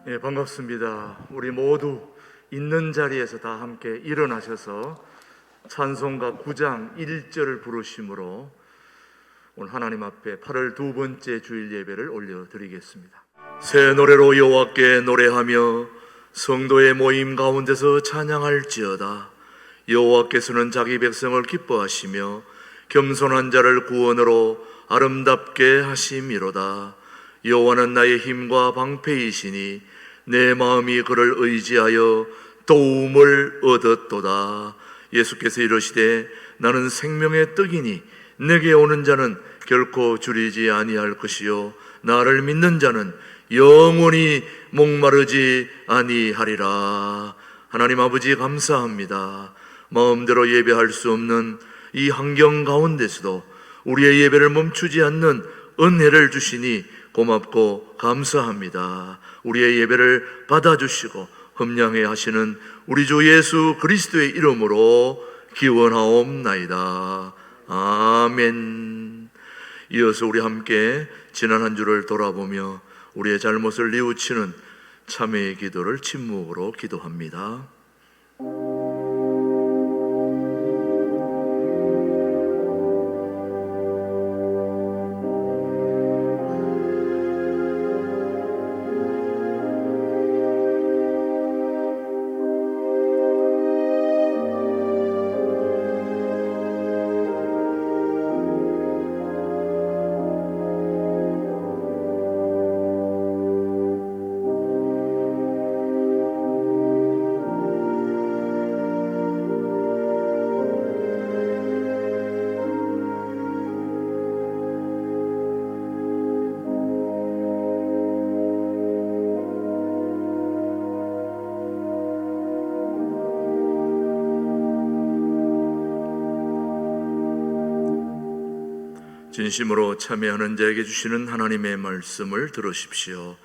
예, 반갑습니다. 우리 모두 있는 자리에서 다 함께 일어나셔서 찬송가 9장 1절을 부르심으로 오늘 하나님 앞에 8월 두 번째 주일 예배를 올려드리겠습니다. 새 노래로 여호와께 노래하며 성도의 모임 가운데서 찬양할지어다. 여호와께서는 자기 백성을 기뻐하시며 겸손한 자를 구원으로 아름답게 하심이로다. 여호와는 나의 힘과 방패이시니 내 마음이 그를 의지하여 도움을 얻었도다. 예수께서 이르시되 나는 생명의 떡이니 내게 오는 자는 결코 줄이지 아니할 것이요 나를 믿는 자는 영원히 목마르지 아니하리라. 하나님 아버지 감사합니다. 마음대로 예배할 수 없는 이 환경 가운데서도 우리의 예배를 멈추지 않는 은혜를 주시니 고맙고 감사합니다. 우리의 예배를 받아주시고 흠양해 하시는 우리 주 예수 그리스도의 이름으로 기원하옵나이다. 아멘. 이어서 우리 함께 지난 한 주를 돌아보며 우리의 잘못을 뉘우치는 참회의 기도를 침묵으로 기도합니다. 진심으로 참여하는 자에게 주시는 하나님의 말씀을 들으십시오.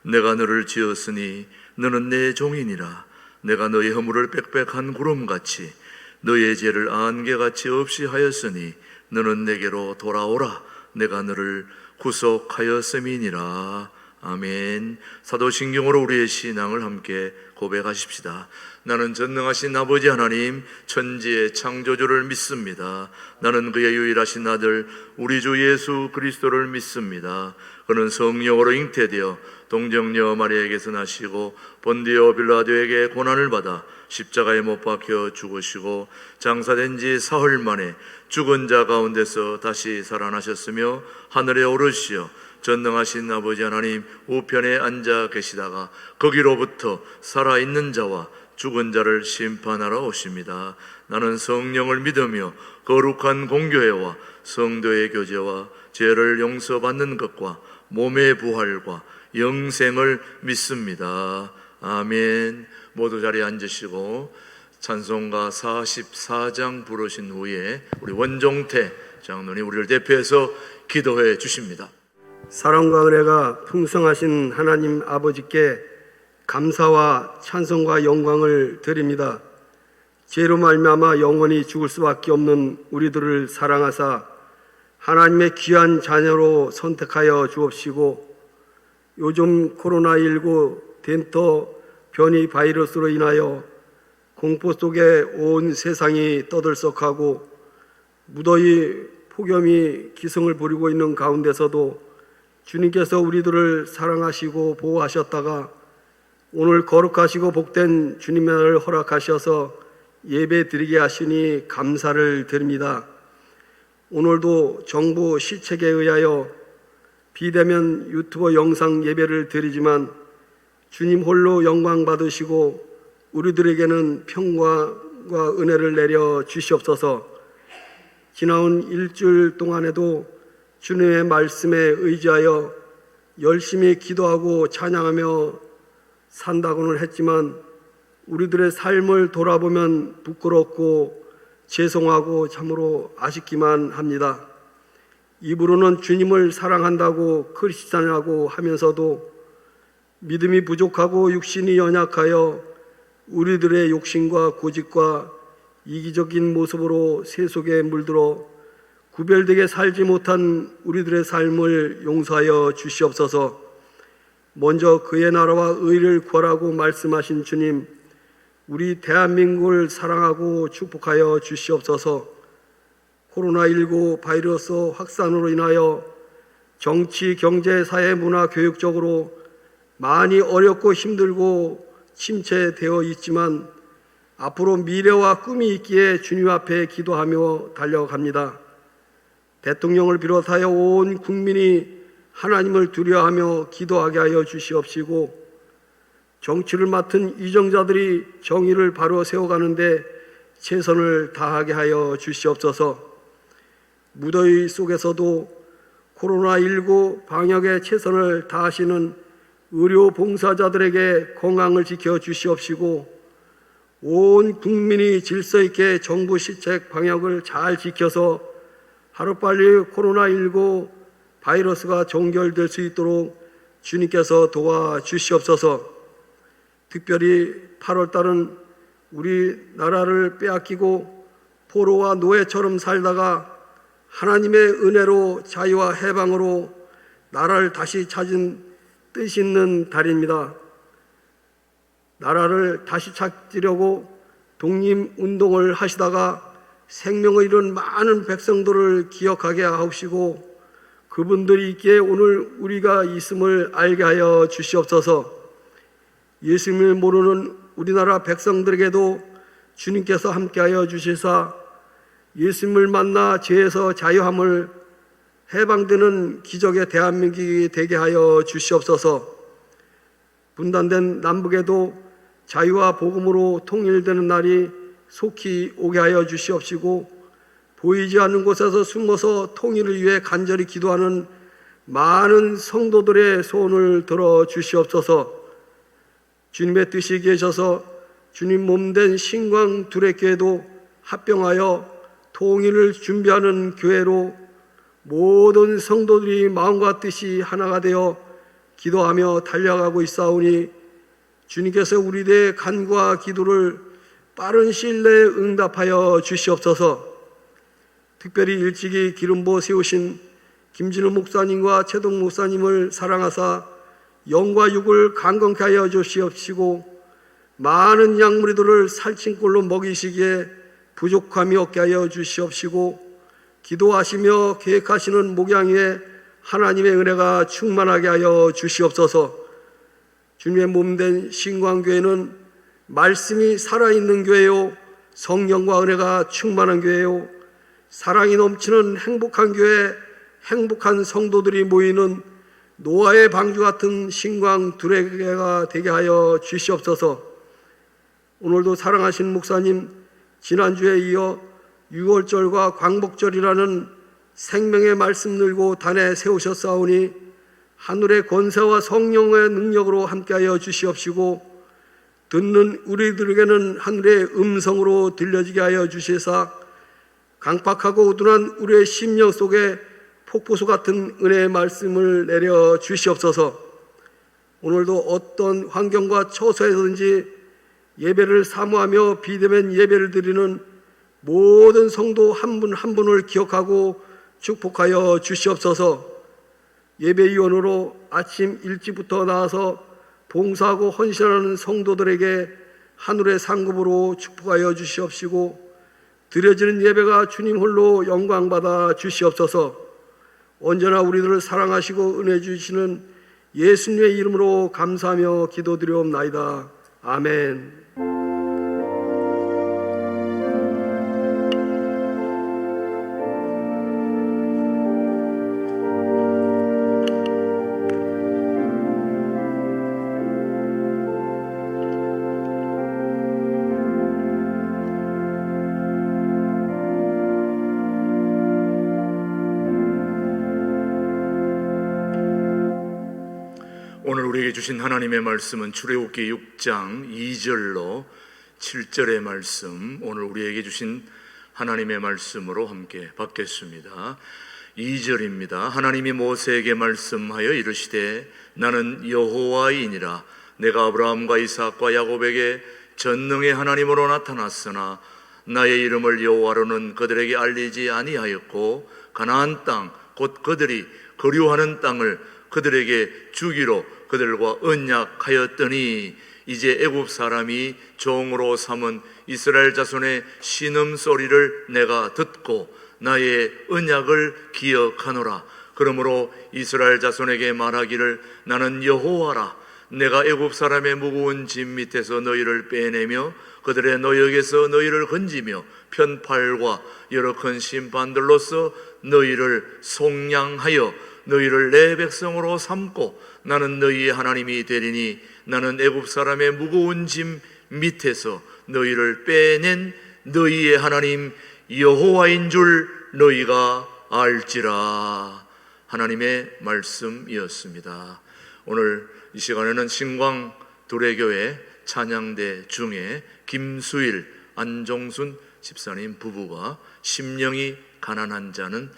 내가 너를 지었으니 너는 내 종이니라. 내가 너의 허물을 빽빽한 구름같이 너의 죄를 안개같이 없이 하였으니 너는 내게로 돌아오라. 내가 너를 구속하였음이니라. 아멘. 사도신경으로 우리의 신앙을 함께 고백하십시다. 나는 전능하신 아버지 하나님 천지의 창조주를 믿습니다. 나는 그의 유일하신 아들 우리 주 예수 그리스도를 믿습니다. 그는 성령으로 잉태되어 동정녀 마리아에게서 나시고 본디오 빌라도에게 고난을 받아 십자가에 못 박혀 죽으시고 장사된 지 사흘 만에 죽은 자 가운데서 다시 살아나셨으며 하늘에 오르시어 전능하신 아버지 하나님 우편에 앉아 계시다가 거기로부터 살아있는 자와 죽은 자를 심판하러 오십니다. 나는 성령을 믿으며 거룩한 공교회와 성도의 교제와 죄를 용서받는 것과 몸의 부활과 영생을 믿습니다. 아멘. 모두 자리에 앉으시고 찬송가 44장 부르신 후에 우리 원종태 장로님 우리를 대표해서 기도해 주십니다. 사랑과 은혜가 풍성하신 하나님 아버지께 감사와 찬송과 영광을 드립니다. 죄로 말미암아 영원히 죽을 수밖에 없는 우리들을 사랑하사 하나님의 귀한 자녀로 선택하여 주옵시고 요즘 코로나19 덴터 변이 바이러스로 인하여 공포 속에 온 세상이 떠들썩하고 무더위 폭염이 기승을 부리고 있는 가운데서도 주님께서 우리들을 사랑하시고 보호하셨다가 오늘 거룩하시고 복된 주님의 날을 허락하셔서 예배 드리게 하시니 감사를 드립니다. 오늘도 정부 시책에 의하여 비대면 유튜버 영상 예배를 드리지만 주님 홀로 영광 받으시고 우리들에게는 평화와 은혜를 내려 주시옵소서. 지나온 일주일 동안에도 주님의 말씀에 의지하여 열심히 기도하고 찬양하며 산다고는 했지만 우리들의 삶을 돌아보면 부끄럽고 죄송하고 참으로 아쉽기만 합니다. 입으로는 주님을 사랑한다고 크리스찬이라고 하면서도 믿음이 부족하고 육신이 연약하여 우리들의 욕심과 고집과 이기적인 모습으로 세속에 물들어 구별되게 살지 못한 우리들의 삶을 용서하여 주시옵소서. 먼저 그의 나라와 의를 구하라고 말씀하신 주님, 우리 대한민국을 사랑하고 축복하여 주시옵소서. 코로나19 바이러스 확산으로 인하여 정치, 경제, 사회, 문화, 교육적으로 많이 어렵고 힘들고 침체되어 있지만 앞으로 미래와 꿈이 있기에 주님 앞에 기도하며 달려갑니다. 대통령을 비롯하여 온 국민이 하나님을 두려워하며 기도하게 하여 주시옵시고, 정치를 맡은 위정자들이 정의를 바로 세워가는데 최선을 다하게 하여 주시옵소서. 무더위 속에서도 코로나19 방역에 최선을 다하시는 의료 봉사자들에게 건강을 지켜 주시옵시고, 온 국민이 질서 있게 정부 시책 방역을 잘 지켜서 하루빨리 코로나19 바이러스가 종결될 수 있도록 주님께서 도와주시옵소서. 특별히 8월달은 우리나라를 빼앗기고 포로와 노예처럼 살다가 하나님의 은혜로 자유와 해방으로 나라를 다시 찾은 뜻 있는 달입니다. 나라를 다시 찾으려고 독립운동을 하시다가 생명을 잃은 많은 백성들을 기억하게 하옵시고, 그분들이 있기에 오늘 우리가 있음을 알게 하여 주시옵소서. 예수님을 모르는 우리나라 백성들에게도 주님께서 함께하여 주시사 예수님을 만나 죄에서 자유함을 해방되는 기적의 대한민국이 되게 하여 주시옵소서. 분단된 남북에도 자유와 복음으로 통일되는 날이 속히 오게 하여 주시옵시고, 보이지 않는 곳에서 숨어서 통일을 위해 간절히 기도하는 많은 성도들의 소원을 들어 주시옵소서. 주님의 뜻이 계셔서 주님 몸된 신광 두레교회도 합병하여 통일을 준비하는 교회로 모든 성도들이 마음과 뜻이 하나가 되어 기도하며 달려가고 있사오니, 주님께서 우리들의 간구와 기도를 빠른 시일 내에 응답하여 주시옵소서. 특별히 일찍이 기름부어 세우신 김진우 목사님과 최동 목사님을 사랑하사 영과 육을 강건케 하여 주시옵시고, 많은 양무리들을 살찐 꼴로 먹이시기에 부족함이 없게 하여 주시옵시고, 기도하시며 계획하시는 목양 위에 하나님의 은혜가 충만하게 하여 주시옵소서. 주님의 몸된 신광교회는 말씀이 살아있는 교회요, 성령과 은혜가 충만한 교회요, 사랑이 넘치는 행복한 교회, 행복한 성도들이 모이는 노아의 방주 같은 신광 두레교회가 되게 하여 주시옵소서. 오늘도 사랑하신 목사님, 지난주에 이어 6월절과 광복절이라는 생명의 말씀 들고 단에 세우셨사오니, 하늘의 권세와 성령의 능력으로 함께하여 주시옵시고, 듣는 우리들에게는 하늘의 음성으로 들려지게 하여 주시사 강팍하고 우둔한 우리의 심령 속에 폭포수 같은 은혜의 말씀을 내려 주시옵소서. 오늘도 어떤 환경과 처소에든지 예배를 사모하며 비대면 예배를 드리는 모든 성도 한 분 한 분을 기억하고 축복하여 주시옵소서. 예배위원으로 아침 일찍부터 나와서 봉사하고 헌신하는 성도들에게 하늘의 상급으로 축복하여 주시옵시고, 드려지는 예배가 주님 홀로 영광받아 주시옵소서. 언제나 우리들을 사랑하시고 은혜 주시는 예수님의 이름으로 감사하며 기도드리옵나이다. 아멘. 오늘 우리에게 주신 하나님의 말씀은 출애굽기 6장 2절로 7절의 말씀, 오늘 우리에게 주신 하나님의 말씀으로 함께 받겠습니다. 2절입니다. 하나님이 모세에게 말씀하여 이르시되 나는 여호와이니라. 내가 아브라함과 이삭과 야곱에게 전능의 하나님으로 나타났으나 나의 이름을 여호와로는 그들에게 알리지 아니하였고, 가나안 땅 곧 그들이 거류하는 땅을 그들에게 주기로 그들과 언약하였더니 이제 애굽 사람이 종으로 삼은 이스라엘 자손의 신음소리를 내가 듣고 나의 언약을 기억하노라. 그러므로 이스라엘 자손에게 말하기를 나는 여호와라. 내가 애굽 사람의 무거운 짐 밑에서 너희를 빼내며 그들의 노역에서 너희를 건지며 편팔과 여러 큰 심판들로서 너희를 속량하여 너희를 내 백성으로 삼고 나는 너희의 하나님이 되리니 나는 애굽 사람의 무거운 짐 밑에서 너희를 빼낸 너희의 하나님 여호와인 줄 너희가 알지라. 하나님의 말씀이었습니다. 오늘 이 시간에는 신광 도래교회 찬양대 중에 김수일, 안종순 집사님 부부가 심령이 가난한 자는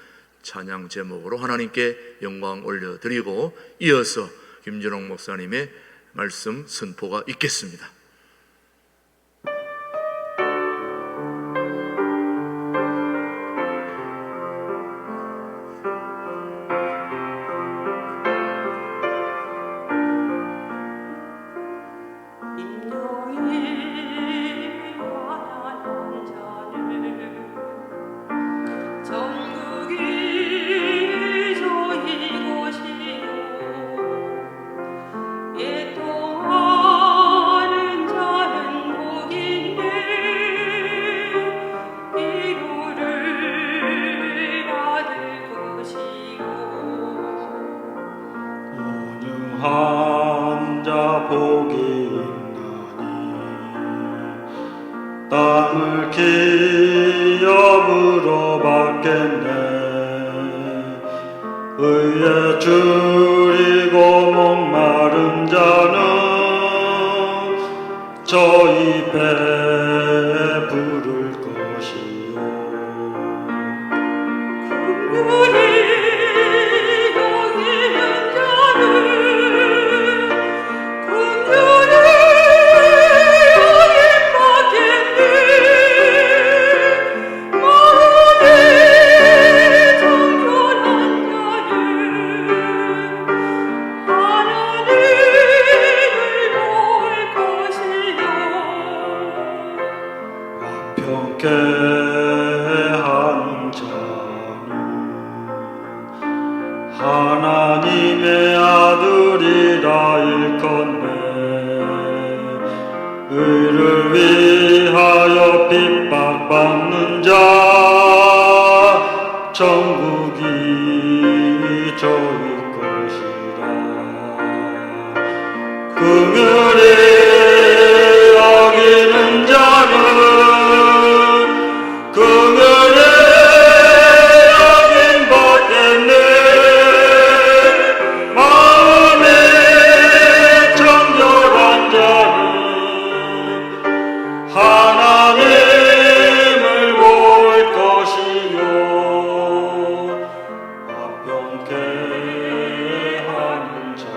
찬양 제목으로 하나님께 영광 올려드리고 이어서 김준홍 목사님의 말씀 선포가 있겠습니다. 한자 복이 있나니 땅을 기업으로 받겠네. 의에 줄이고 목마른 자는 저희 배에 부를 것이요. 평게 하는 자는 하나님의 아들이라 일컫네. 의를 위하여 핍박받는 자 천국이 저희 것이라. 긍휼히 여기는 자는 긍휼히 여김 받겠네. 마음에 정결한 자는 하나님을 볼 것이요. 화평케 하는 자는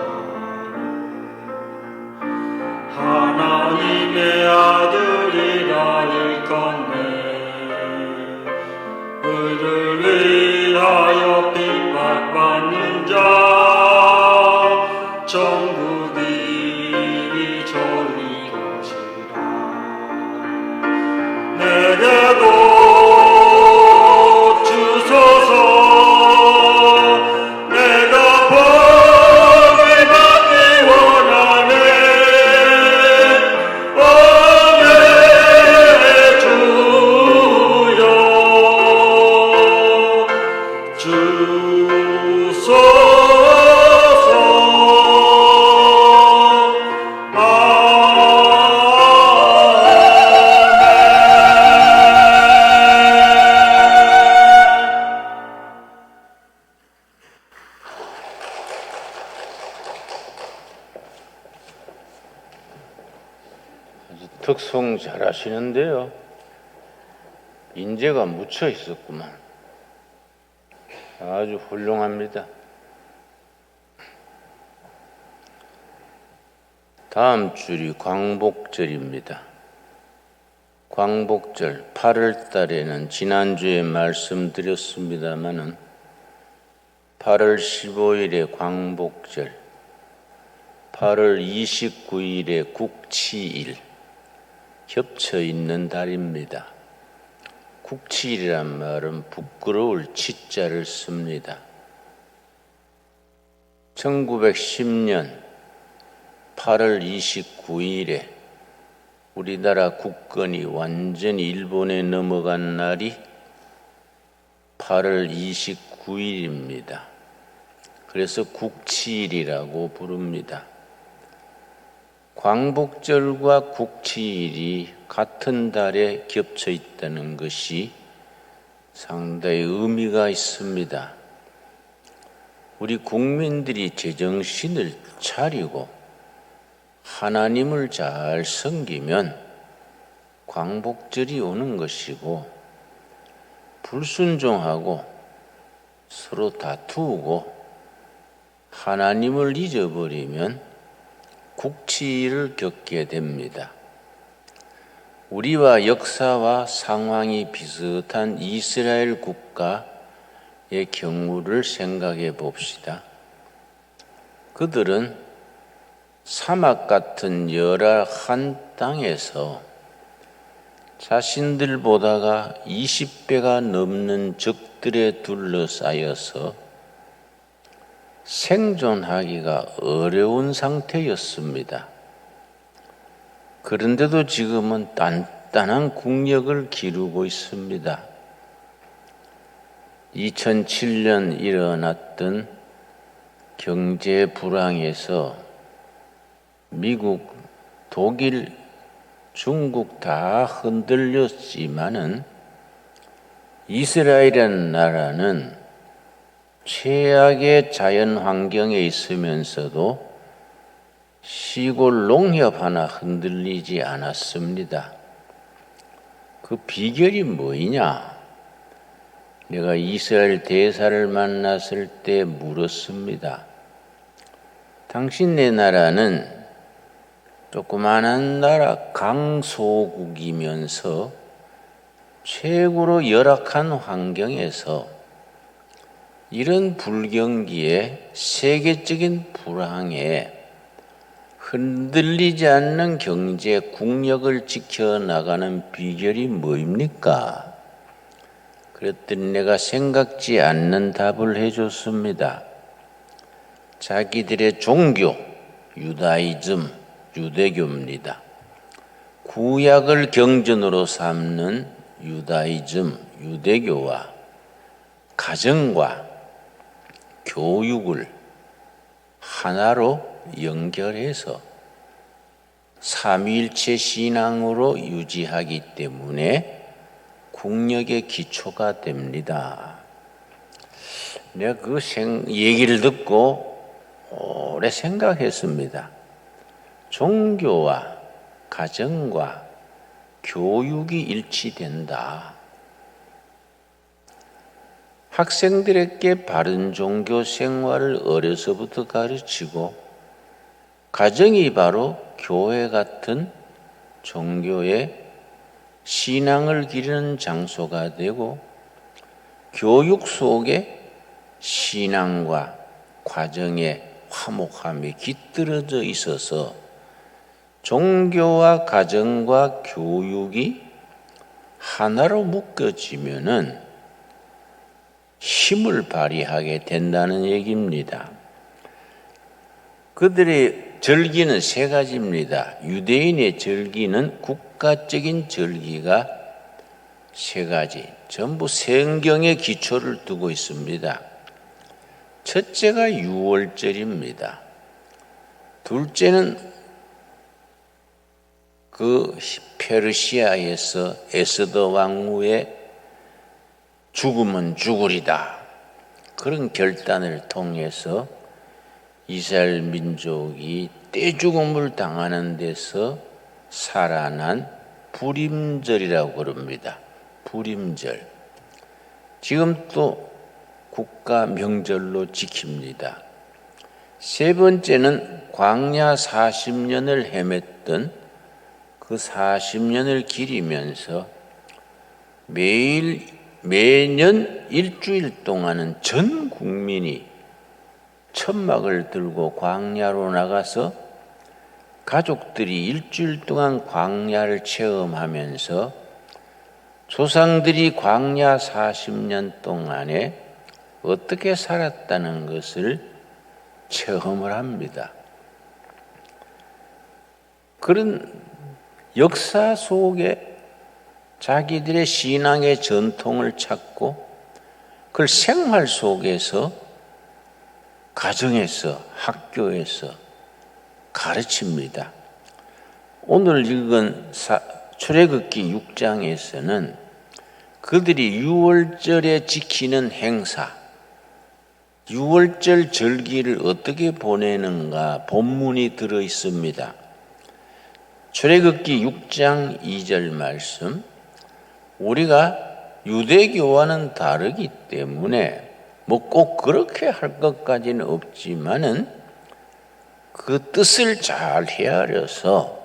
하나님의 아들이라 일컫네. 의를 위하여 핍박받는 자 천국이 저희 것이라. 내게도 주소서. 내가 복을 받기 원하네. 오네 주여 주소서. 특송 잘 하시는데요. 인재가 묻혀 있었구만. 아주 훌륭합니다. 다음 줄이 광복절입니다. 광복절 8월 달에는 지난주에 말씀드렸습니다마는 8월 15일에 광복절, 8월 29일에 국치일 겹쳐 있는 달입니다. 국치일이란 말은 부끄러울 치자를 씁니다. 1910년 8월 29일에 우리나라 국권이 완전히 일본에 넘어간 날이 8월 29일입니다. 그래서 국치일이라고 부릅니다. 광복절과 국치일이 같은 달에 겹쳐 있다는 것이 상당히 의미가 있습니다. 우리 국민들이 제정신을 차리고 하나님을 잘 섬기면 광복절이 오는 것이고, 불순종하고 서로 다투고 하나님을 잊어버리면 국치일을 겪게 됩니다. 우리와 역사와 상황이 비슷한 이스라엘 국가의 경우를 생각해 봅시다. 그들은 사막 같은 열악한 땅에서 자신들보다가 20배가 넘는 적들에 둘러싸여서 생존하기가 어려운 상태였습니다. 그런데도 지금은 단단한 국력을 기르고 있습니다. 2007년 일어났던 경제 불황에서 미국, 독일, 중국 다 흔들렸지만은 이스라엘이라는 나라는 최악의 자연 환경에 있으면서도 시골 농협 하나 흔들리지 않았습니다. 그 비결이 뭐이냐? 내가 이스라엘 대사를 만났을 때 물었습니다. 당신네 나라는 조그마한 나라 강소국이면서 최고로 열악한 환경에서 이런 불경기에 세계적인 불황에 흔들리지 않는 경제 국력을 지켜나가는 비결이 뭐입니까? 그랬더니 내가 생각지 않는 답을 해줬습니다. 자기들의 종교, 유다이즘, 유대교입니다. 구약을 경전으로 삼는 유다이즘, 유대교와 가정과 교육을 하나로 연결해서 삼위일체 신앙으로 유지하기 때문에 국력의 기초가 됩니다. 내가 그 얘기를 듣고 오래 생각했습니다. 종교와 가정과 교육이 일치된다. 학생들에게 바른 종교 생활을 어려서부터 가르치고, 가정이 바로 교회 같은 종교의 신앙을 기르는 장소가 되고, 교육 속에 신앙과 과정의 화목함이 깃들어져 있어서 종교와 가정과 교육이 하나로 묶어지면은 힘을 발휘하게 된다는 얘기입니다. 그들의 절기는 세 가지입니다. 유대인의 절기는 국가적인 절기가 세 가지, 전부 성경의 기초를 두고 있습니다. 첫째가 유월절입니다. 둘째는 그 페르시아에서 에스더 왕후의 죽으면 죽으리다, 그런 결단을 통해서 이스라엘 민족이 떼죽음을 당하는 데서 살아난 불임절이라고 그럽니다. 불임절. 지금 또 국가 명절로 지킵니다. 세 번째는 광야 40년을 헤맸던 그 40년을 기리면서 매일 매년 일주일 동안은 전 국민이 천막을 들고 광야로 나가서 가족들이 일주일 동안 광야를 체험하면서 조상들이 광야 40년 동안에 어떻게 살았다는 것을 체험을 합니다. 그런 역사 속에 자기들의 신앙의 전통을 찾고 그걸 생활 속에서 가정에서 학교에서 가르칩니다. 오늘 읽은 출애굽기 6장에서는 그들이 유월절에 지키는 행사, 유월절 절기를 어떻게 보내는가 본문이 들어 있습니다. 출애굽기 6장 2절 말씀, 우리가 유대교와는 다르기 때문에 뭐 꼭 그렇게 할 것까지는 없지만은 그 뜻을 잘 헤아려서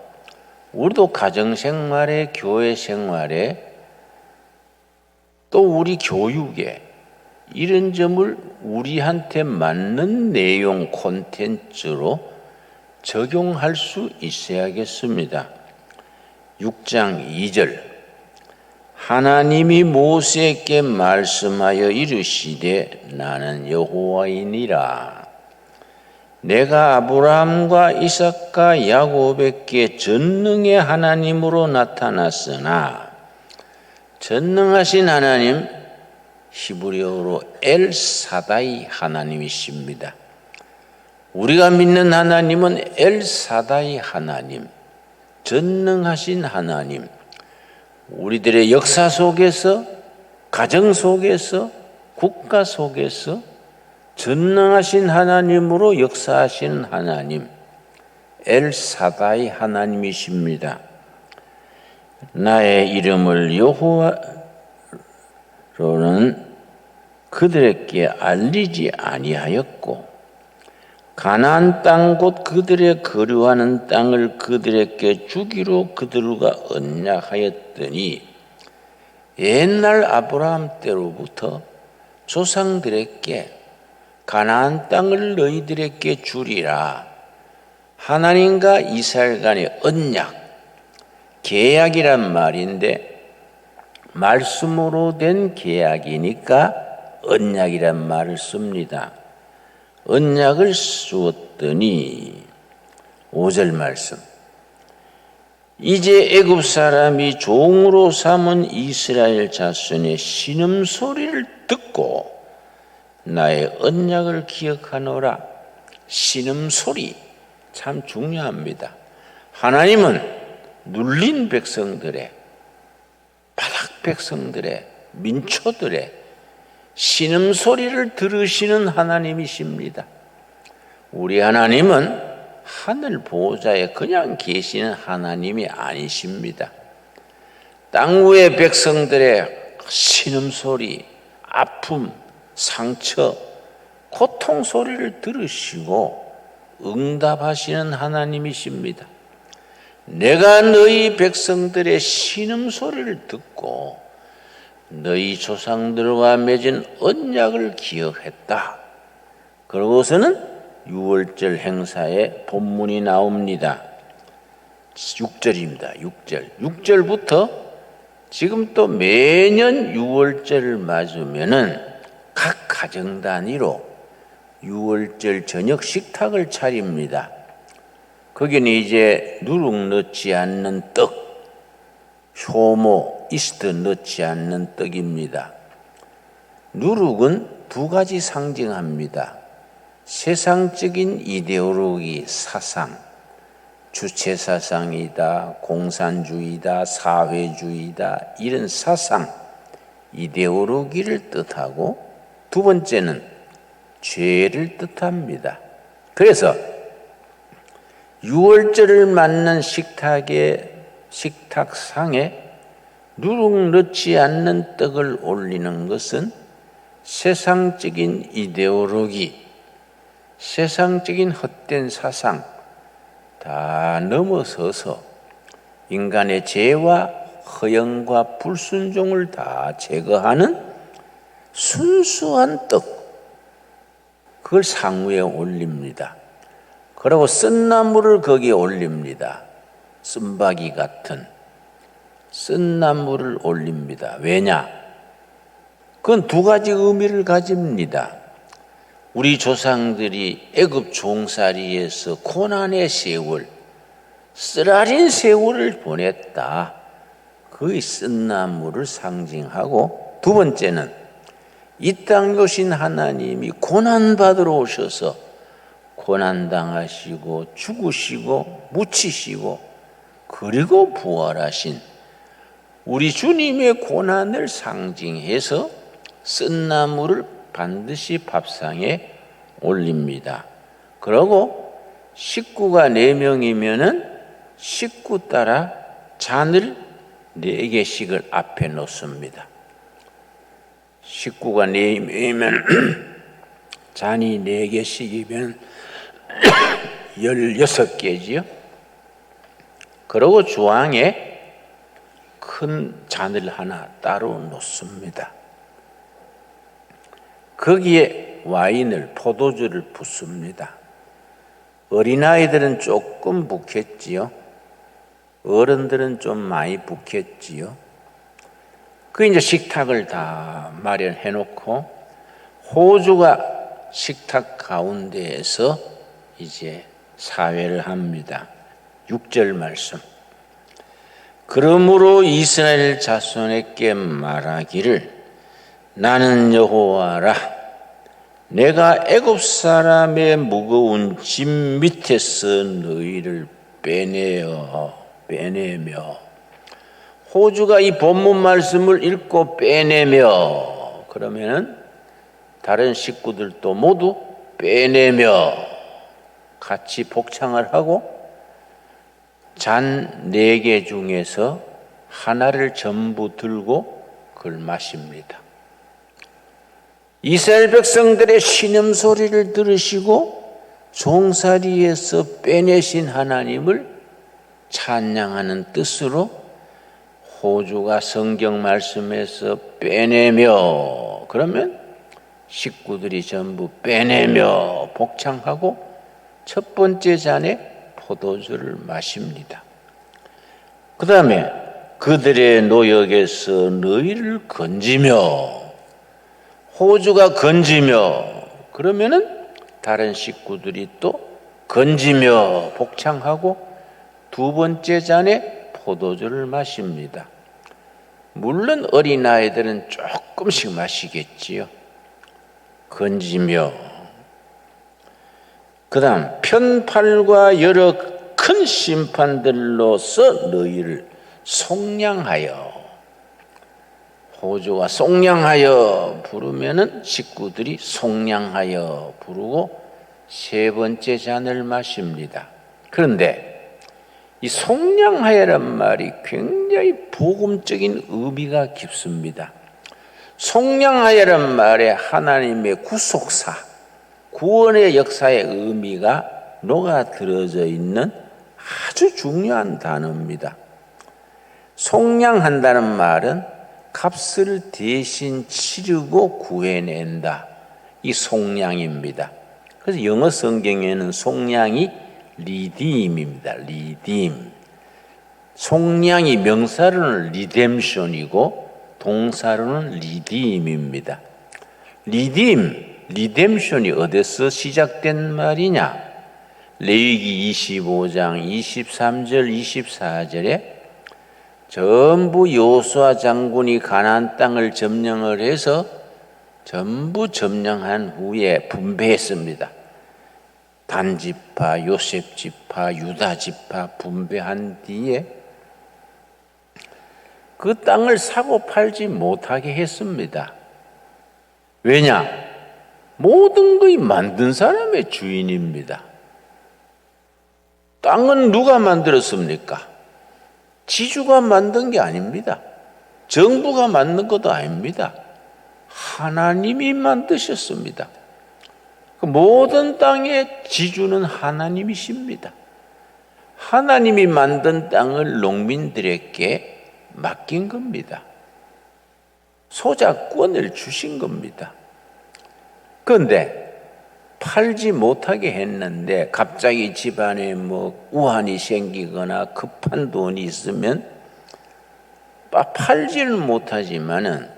우리도 가정생활에 교회 생활에 또 우리 교육에 이런 점을 우리한테 맞는 내용 콘텐츠로 적용할 수 있어야겠습니다. 6장 2절 하나님이 모세에게 말씀하여 이르시되 나는 여호와이니라. 내가 아브라함과 이삭과 야곱에게 전능의 하나님으로 나타났으나 전능하신 하나님 히브리어로 엘사다이 하나님이십니다. 우리가 믿는 하나님은 엘사다이 하나님, 전능하신 하나님, 우리들의 역사 속에서, 가정 속에서, 국가 속에서 전능하신 하나님으로 역사하시는 하나님, 엘사다이 하나님이십니다. 나의 이름을 여호와로는 그들에게 알리지 아니하였고 가나안 땅 곧 그들의 거류하는 땅을 그들에게 주기로 그들과 언약하였더니 옛날 아브라함 때로부터 조상들에게 가나안 땅을 너희들에게 주리라. 하나님과 이스라엘 간의 언약, 계약이란 말인데 말씀으로 된 계약이니까 언약이란 말을 씁니다. 언약을 쓰었더니 5절 말씀 이제 애굽 사람이 종으로 삼은 이스라엘 자손의 신음소리를 듣고 나의 언약을 기억하노라. 신음소리 참 중요합니다. 하나님은 눌린 백성들의 바닥 백성들의 민초들의 신음소리를 들으시는 하나님이십니다. 우리 하나님은 하늘 보호자에 그냥 계시는 하나님이 아니십니다. 땅 위의 백성들의 신음소리, 아픔, 상처, 고통 소리를 들으시고 응답하시는 하나님이십니다. 내가 너희 백성들의 신음소리를 듣고 너희 조상들과 맺은 언약을 기억했다. 그러고서는 유월절 행사의 본문이 나옵니다. 6절입니다. 6절. 6절부터 지금 또 매년 유월절을 맞으면은 각 가정 단위로 유월절 저녁 식탁을 차립니다. 거기는 이제 누룩 넣지 않는 떡, 효모, 이스트 넣지 않는 떡입니다. 누룩은 두 가지 상징합니다. 세상적인 이데올로기, 사상, 주체사상이다, 공산주의다, 사회주의다 이런 사상, 이데올로기를 뜻하고 두 번째는 죄를 뜻합니다. 그래서 유월절을 맞는 식탁상에 누룩 넣지 않는 떡을 올리는 것은 세상적인 이데올로기, 세상적인 헛된 사상 다 넘어서서 인간의 죄와 허영과 불순종을 다 제거하는 순수한 떡, 그걸 상우에 올립니다. 그리고 쓴나물을 거기에 올립니다. 쓴바귀 같은 쓴나물을 올립니다. 왜냐? 그건 두 가지 의미를 가집니다. 우리 조상들이 애굽 종살이에서 고난의 세월, 쓰라린 세월을 보냈다. 그 쓴나물을 상징하고, 두 번째는 이 땅에 오신 하나님이 고난받으러 오셔서 고난당하시고 죽으시고 묻히시고 그리고 부활하신 우리 주님의 고난을 상징해서 쓴나물을 반드시 밥상에 올립니다. 그리고 식구가 4명이면은 식구 따라 잔을 4개씩을 앞에 놓습니다. 식구가 4명이면 잔이 4개씩이면 16개지요. 그리고 주황에 큰 잔을 하나 따로 놓습니다. 거기에 와인을, 포도주를 붓습니다. 어린아이들은 조금 붓겠지요. 어른들은 좀 많이 붓겠지요. 그 이제 식탁을 다 마련해 놓고 호주가 식탁 가운데에서 이제 사회를 합니다. 6절 말씀. 그러므로 이스라엘 자손에게 말하기를 나는 여호와라. 내가 애굽 사람의 무거운 짐 밑에서 너희를 빼내며 호주가 이 본문 말씀을 읽고 빼내며 그러면은 다른 식구들도 모두 빼내며 같이 복창을 하고 잔 4개 중에서 하나를 전부 들고 그걸 마십니다. 이스라엘 백성들의 신음소리를 들으시고 종살이에서 빼내신 하나님을 찬양하는 뜻으로 호주가 성경 말씀에서 빼내며 그러면 식구들이 전부 빼내며 복창하고 첫 번째 잔에 포도주를 마십니다. 그 다음에 그들의 노역에서 너희를 건지며 호주가 건지며 그러면은 다른 식구들이 또 건지며 복창하고 두 번째 잔에 포도주를 마십니다. 물론 어린아이들은 조금씩 마시겠지요. 건지며 그 다음 편팔과 여러 큰 심판들로서 너희를 속량하여 호주가 속량하여 부르면은 식구들이 속량하여 부르고 세 번째 잔을 마십니다. 그런데 이 속량하여란 말이 굉장히 복음적인 의미가 깊습니다. 속량하여란 말에 하나님의 구속사, 구원의 역사의 의미가 녹아들어져 있는 아주 중요한 단어입니다. 속량한다는 말은 값을 대신 치르고 구해낸다. 이 속량입니다. 그래서 영어 성경에는 속량이 리딤입니다. 리딤. 속량이 명사로는 리뎀션이고 동사로는 리딤입니다. 리뎀션이 어디서 시작된 말이냐? 레위기 25장 23절 24절에 전부 여호수아 장군이 가나안 땅을 점령을 해서 전부 점령한 후에 분배했습니다. 단 지파, 요셉 지파, 유다 지파 분배한 뒤에 그 땅을 사고 팔지 못하게 했습니다. 왜냐? 모든 것이 만든 사람의 주인입니다. 땅은 누가 만들었습니까? 지주가 만든 게 아닙니다. 정부가 만든 것도 아닙니다. 하나님이 만드셨습니다. 모든 땅의 지주는 하나님이십니다. 하나님이 만든 땅을 농민들에게 맡긴 겁니다. 소작권을 주신 겁니다. 그런데 팔지 못하게 했는데 갑자기 집안에 뭐 우환이 생기거나 급한 돈이 있으면 팔지는 못하지만은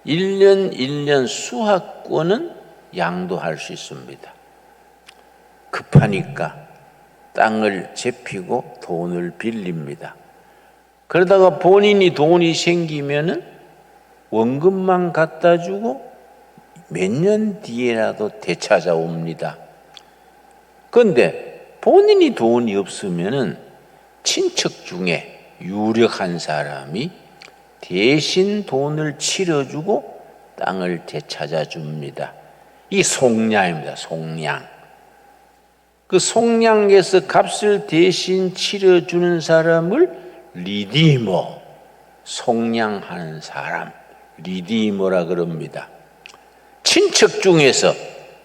1년 수확권은 양도할 수 있습니다. 급하니까 땅을 재피고 돈을 빌립니다. 그러다가 본인이 돈이 생기면은 원금만 갖다 주고 몇 년 뒤에라도 되찾아옵니다. 그런데 본인이 돈이 없으면은 친척 중에 유력한 사람이 대신 돈을 치러주고 땅을 되찾아 줍니다. 이 속량입니다. 속량. 그 속량에서 값을 대신 치러주는 사람을 리디머, 속량하는 사람, 리디머라 그럽니다. 친척 중에서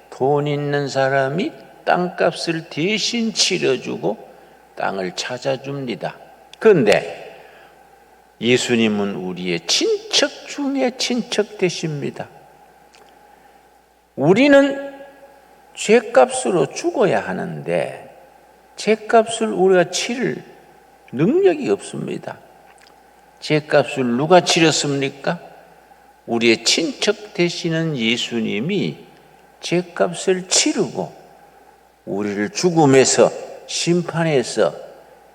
돈 있는 사람이 땅값을 대신 치러주고 땅을 찾아줍니다. 그런데 예수님은 우리의 친척 중에 친척 되십니다. 우리는 죄값으로 죽어야 하는데 죄값을 우리가 치를 능력이 없습니다. 죄값을 누가 치렀습니까? 우리의 친척 되시는 예수님이 죄값을 치르고 우리를 죽음에서 심판에서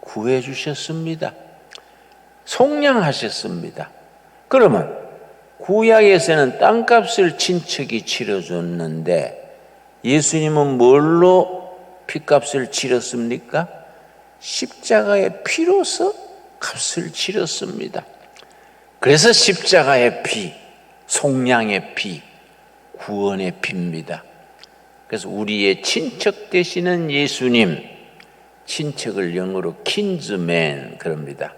구해 주셨습니다. 속량하셨습니다. 그러면 구약에서는 땅값을 친척이 치러줬는데 예수님은 뭘로 피값을 치렀습니까? 십자가의 피로서 값을 치렀습니다. 그래서 십자가의 피, 속량의 피, 구원의 피입니다. 그래서 우리의 친척 되시는 예수님, 친척을 영어로 킨즈맨 그럽니다.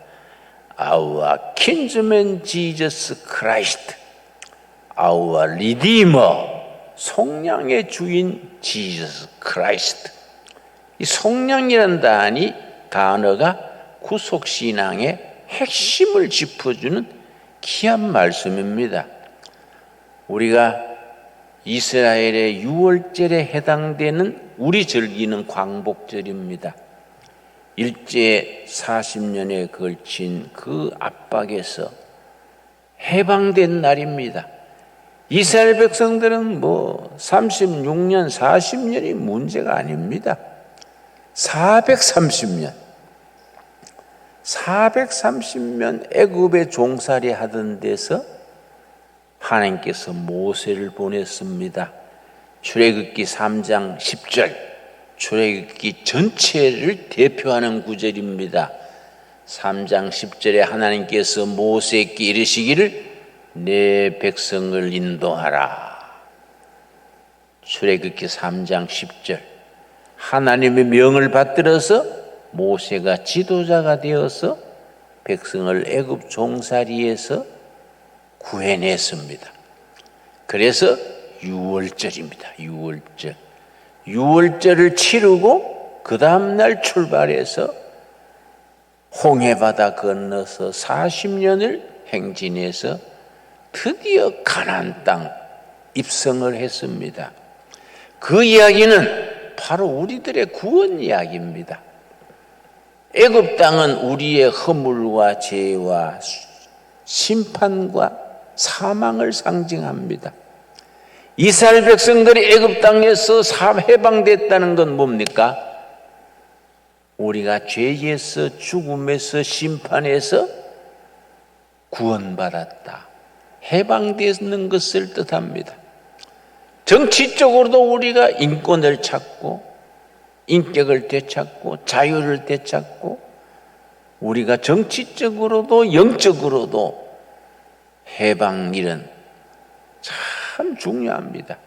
Our kinsman Jesus Christ, our Redeemer, 속량의 주인 Jesus Christ. 이 속량이라는 단어가 구속신앙의 핵심을 짚어주는 귀한 말씀입니다. 우리가 이스라엘의 유월절에 해당되는 우리 절기는 광복절입니다. 일제 40년에 걸친 그 압박에서 해방된 날입니다. 이스라엘 백성들은 36년, 40년이 문제가 아닙니다. 430년 애굽에 종살이 하던 데서 하나님께서 모세를 보냈습니다. 출애굽기 3장 10절, 출애굽기 전체를 대표하는 구절입니다. 3장 10절에 하나님께서 모세에게 이르시기를 내 백성을 인도하라. 출애굽기 3장 10절. 하나님의 명을 받들어서 모세가 지도자가 되어서 백성을 애굽 종살이에서 구해냈습니다. 그래서 유월절입니다. 유월절을 치르고 그 다음날 출발해서 홍해바다 건너서 40년을 행진해서 드디어 가나안 땅 입성을 했습니다. 그 이야기는 바로 우리들의 구원 이야기입니다. 애굽 땅은 우리의 허물과 죄와 심판과 사망을 상징합니다. 이스라엘 백성들이 애굽 땅에서 해방됐다는 건 뭡니까? 우리가 죄에서 죽음에서 심판에서 구원받았다, 해방되는 것을 뜻합니다. 정치적으로도 우리가 인권을 찾고 인격을 되찾고 자유를 되찾고 우리가 정치적으로도 영적으로도 해방일은 참 중요합니다.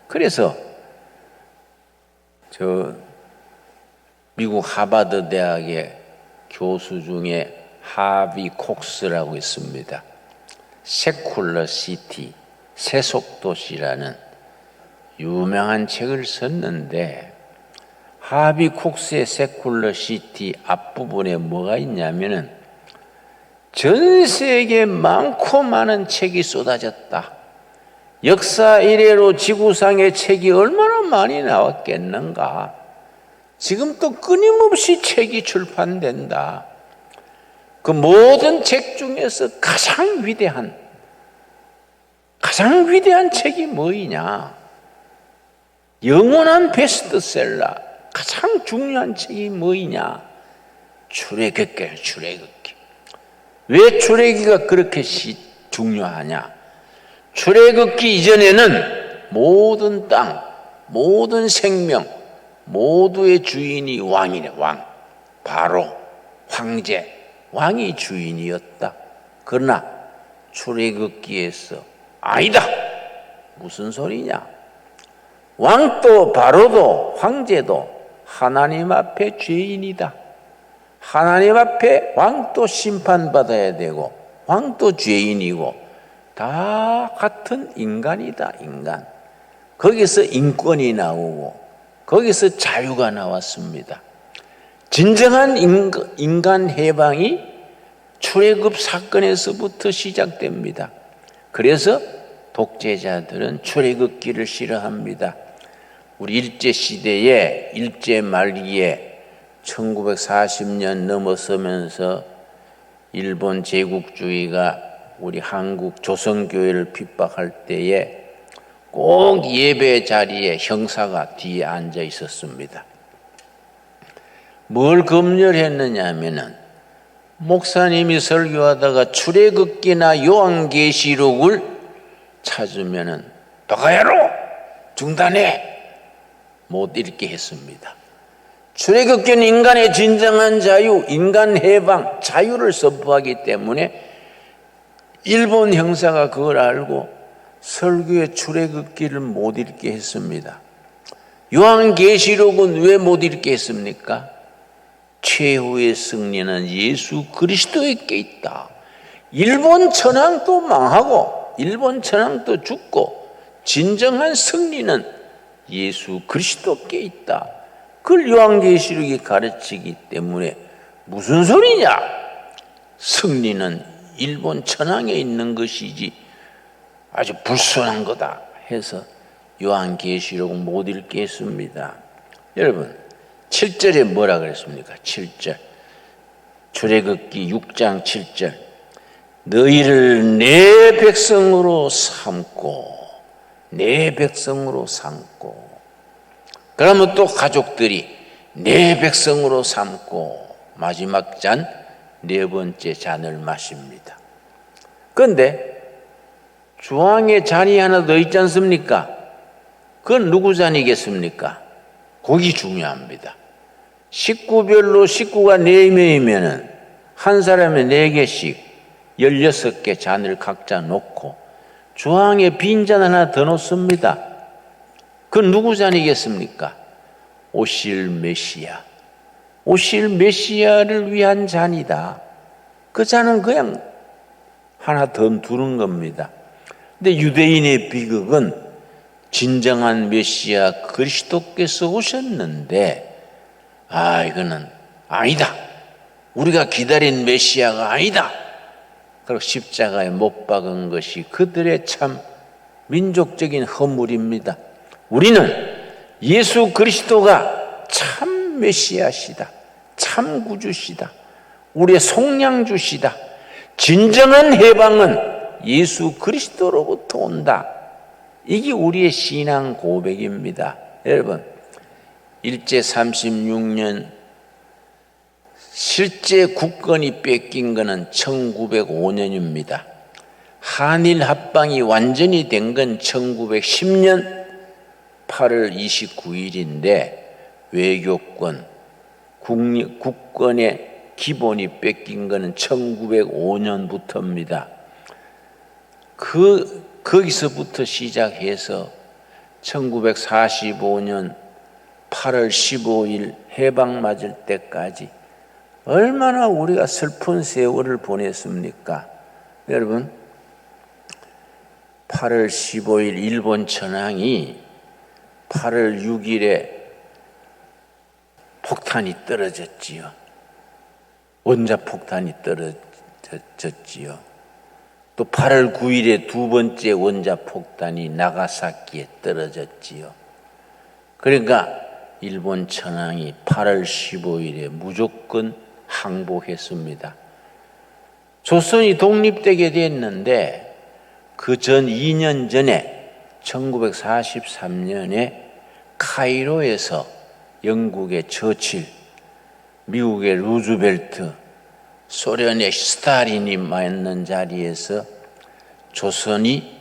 그래서 미국 하버드 대학의 교수 중에 하비 콕스라고 있습니다. 세쿨러 시티, 세속도시라는 유명한 책을 썼는데 하비 콕스의 세쿨러 시티 앞부분에 뭐가 있냐면은 전 세계에 많고 많은 책이 쏟아졌다. 역사 이래로 지구상의 책이 얼마나 많이 나왔겠는가. 지금 또 끊임없이 책이 출판된다. 그 모든 책 중에서 가장 위대한 책이 뭐이냐? 영원한 베스트셀러, 가장 중요한 책이 뭐이냐? 출애굽기야, 출애굽기. 왜 출애굽기가 그렇게 중요하냐? 출애굽기 이전에는 모든 땅, 모든 생명, 모두의 주인이 왕이네, 왕. 바로 황제, 왕이 주인이었다. 그러나 출애굽기에서 아니다. 무슨 소리냐? 왕도 바로도 황제도 하나님 앞에 죄인이다. 하나님 앞에 왕도 심판받아야 되고 왕도 죄인이고 다 같은 인간이다. 인간. 거기서 인권이 나오고 거기서 자유가 나왔습니다. 진정한 인간 해방이 출애굽 사건에서부터 시작됩니다. 그래서 독재자들은 출애굽기를 싫어합니다. 우리 일제시대에 일제 말기에 1940년 넘어서면서 일본 제국주의가 우리 한국 조선교회를 핍박할 때에 꼭 예배 자리에 형사가 뒤에 앉아 있었습니다. 뭘 검열했느냐 하면은 목사님이 설교하다가 출애굽기나 요한계시록을 찾으면은 도가야로 중단해 못 읽게 했습니다. 출애굽기는 인간의 진정한 자유, 인간 해방, 자유를 선포하기 때문에 일본 형사가 그걸 알고 설교의 출애굽기를 못 읽게 했습니다. 요한계시록은 왜 못 읽게 했습니까? 최후의 승리는 예수 그리스도에게 있다. 일본 천황도 망하고 일본 천황도 죽고 진정한 승리는 예수 그리스도께 있다. 그걸 요한계시록이 가르치기 때문에 무슨 소리냐? 승리는 일본 천황에 있는 것이지 아주 불순한 거다 해서 요한계시록 못 읽게 했습니다. 여러분 7절에 뭐라 그랬습니까? 7절 출애굽기 6장 7절 너희를 내 백성으로 삼고 내 백성으로 삼고 그러면 또 가족들이 내 백성으로 삼고 마지막 잔 네 번째 잔을 마십니다. 그런데 주황의 잔이 하나 더 있지 않습니까? 그건 누구 잔이겠습니까? 그게 중요합니다. 식구별로 식구가 4명이면 한 사람에 4개씩 16개 잔을 각자 놓고 주황에 빈 잔 하나 더 놓습니다. 그건 누구 잔이겠습니까? 오실 메시아. 오실 메시아를 위한 잔이다. 그 잔은 그냥 하나 더 두는 겁니다. 근데 유대인의 비극은 진정한 메시아 그리스도께서 오셨는데 이거는 아니다. 우리가 기다린 메시아가 아니다. 그리고 십자가에 못 박은 것이 그들의 참 민족적인 허물입니다. 우리는 예수 그리스도가 참 메시아시다. 참 구주시다. 우리의 속량주시다. 진정한 해방은 예수 그리스도로부터 온다. 이게 우리의 신앙 고백입니다. 여러분 일제 36년 실제 국권이 뺏긴 것은 1905년입니다. 한일 합방이 완전히 된 건 1910년 8월 29일인데 외교권, 국권의 기본이 뺏긴 것은 1905년부터입니다. 거기서부터 시작해서 1945년 8월 15일 해방 맞을 때까지 얼마나 우리가 슬픈 세월을 보냈습니까? 여러분 8월 15일 일본 천황이 8월 6일에 폭탄이 떨어졌지요. 원자폭탄이 졌지요. 또 8월 9일에 두 번째 원자 폭탄이 나가사키에 떨어졌지요. 그러니까 일본 천황이 8월 15일에 무조건 항복했습니다. 조선이 독립되게 됐는데 그 전 2년 전에 1943년에 카이로에서 영국의 처칠, 미국의 루즈벨트, 소련의 스탈린이 맞는 자리에서 조선이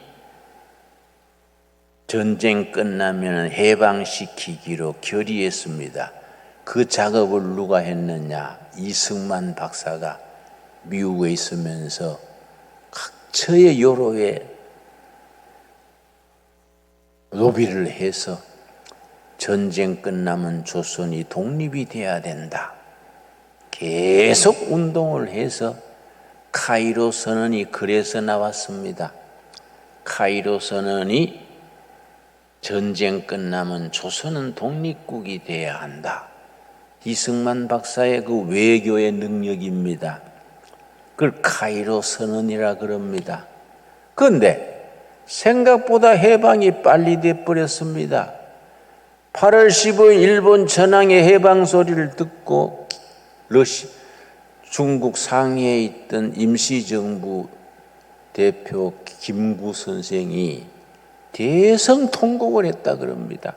전쟁 끝나면 해방시키기로 결의했습니다. 그 작업을 누가 했느냐? 이승만 박사가 미국에 있으면서 각처의 여로에 로비를 해서 전쟁 끝나면 조선이 독립이 돼야 된다. 계속 운동을 해서 카이로 선언이 그래서 나왔습니다. 카이로 선언이 전쟁 끝나면 조선은 독립국이 돼야 한다. 이승만 박사의 그 외교의 능력입니다. 그걸 카이로 선언이라 그럽니다. 그런데 생각보다 해방이 빨리 돼버렸습니다. 8월 15일 일본 천황의 해방 소리를 듣고 중국 상해에 있던 임시정부 대표 김구 선생이 대성통곡을 했다 그럽니다.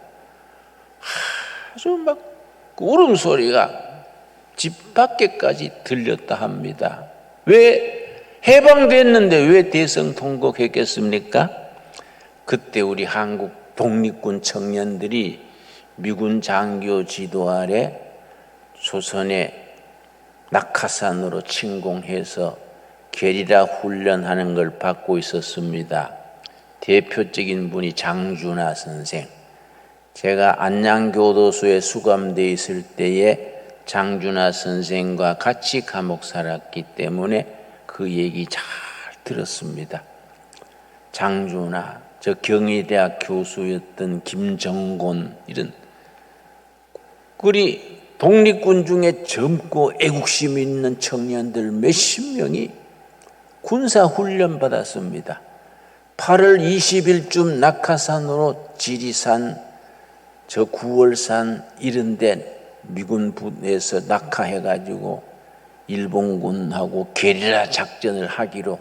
아주 막 울음소리가 집 밖에까지 들렸다 합니다. 왜 해방됐는데 왜 대성통곡했겠습니까? 그때 우리 한국 독립군 청년들이 미군 장교 지도 아래 조선의 낙하산으로 침공해서 게리라 훈련하는 걸 받고 있었습니다. 대표적인 분이 장준하 선생. 제가 안양교도소에 수감되어 있을 때에 장준하 선생과 같이 감옥 살았기 때문에 그 얘기 잘 들었습니다. 장준하, 저 경희대학 교수였던 김정곤, 이런 우리 독립군 중에 젊고 애국심 있는 청년들 몇십 명이 군사훈련 받았습니다. 8월 20일쯤 낙하산으로 지리산, 저 9월산 이런 데 미군 부대에서 낙하해가지고 일본군하고 게리라 작전을 하기로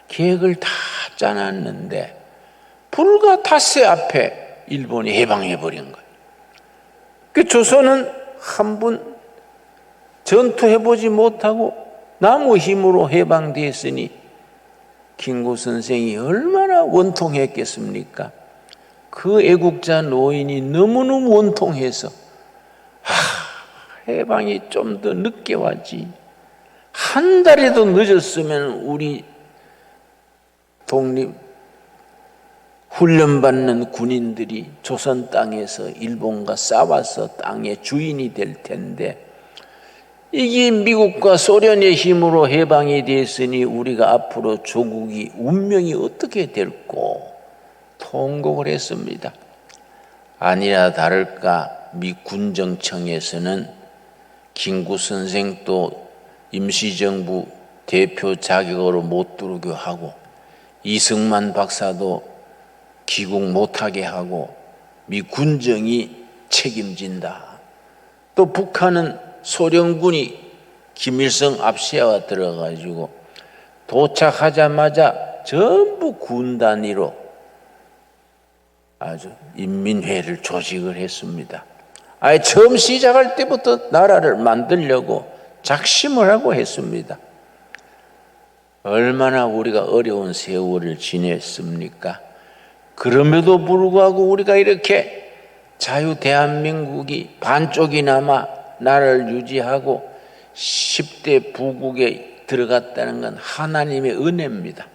계획을 다 짜놨는데 불과 닷새 앞에 일본이 해방해버린 거예요. 그 조선은 한 번 전투해보지 못하고 나무 힘으로 해방됐으니 김구 선생이 얼마나 원통했겠습니까? 그 애국자 노인이 너무너무 원통해서 해방이 좀 더 늦게 왔지. 한 달이라도 늦었으면 우리 독립 훈련받는 군인들이 조선 땅에서 일본과 싸워서 땅의 주인이 될 텐데 이게 미국과 소련의 힘으로 해방이 됐으니 우리가 앞으로 조국이 운명이 어떻게 될꼬 통곡을 했습니다. 아니나 다를까 미 군정청에서는 김구 선생 또 임시정부 대표 자격으로 못 들어오게 하고 이승만 박사도 귀국 못하게 하고 미 군정이 책임진다. 또 북한은 소련군이 김일성 압시야가 들어가지고 도착하자마자 전부 군 단위로 아주 인민회를 조직을 했습니다. 아예 처음 시작할 때부터 나라를 만들려고 작심을 하고 했습니다. 얼마나 우리가 어려운 세월을 지냈습니까? 그럼에도 불구하고 우리가 이렇게 자유 대한민국이 반쪽이나마 나라를 유지하고 10대 부국에 들어갔다는 건 하나님의 은혜입니다.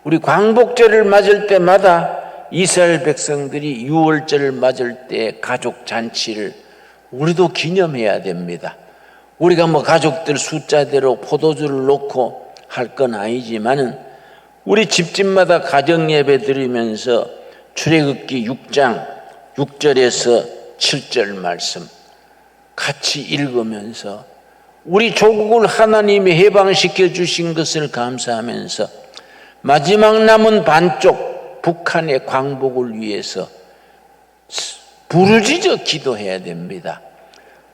우리 광복절을 맞을 때마다 이스라엘 백성들이 유월절을 맞을 때 가족 잔치를 우리도 기념해야 됩니다. 우리가 뭐 가족들 숫자대로 포도주를 놓고 할 건 아니지만은 우리 집집마다 가정 예배 드리면서 출애굽기 6장 6절에서 7절 말씀 같이 읽으면서 우리 조국을 하나님이 해방시켜 주신 것을 감사하면서 마지막 남은 반쪽 북한의 광복을 위해서 부르짖어 기도해야 됩니다.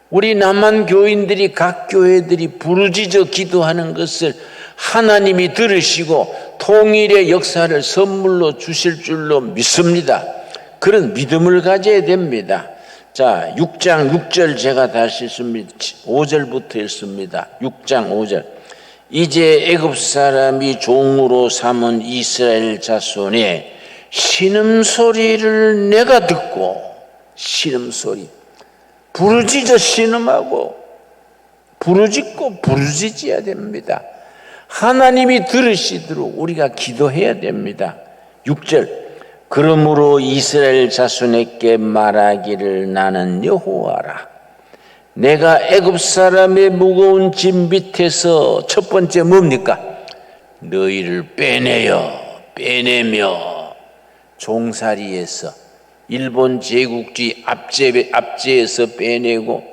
우리 남한 교인들이 각 교회들이 부르짖어 기도하는 것을 하나님이 들으시고 통일의 역사를 선물로 주실 줄로 믿습니다. 그런 믿음을 가져야 됩니다. 자, 6장 6절 제가 다시 읽습니다. 5절부터 읽습니다. 6장 5절. 이제 애굽 사람이 종으로 삼은 이스라엘 자손의 신음소리를 내가 듣고, 신음소리, 부르짖어 신음하고 부르짖고 부르짖어야 됩니다. 하나님이 들으시도록 우리가 기도해야 됩니다. 6절. 그러므로 이스라엘 자손에게 말하기를 나는 여호와라. 내가 애굽 사람의 무거운 짐 밑에서 첫 번째 뭡니까? 너희를 빼내며 종살이에서 일본 제국주의 압제에서 빼내고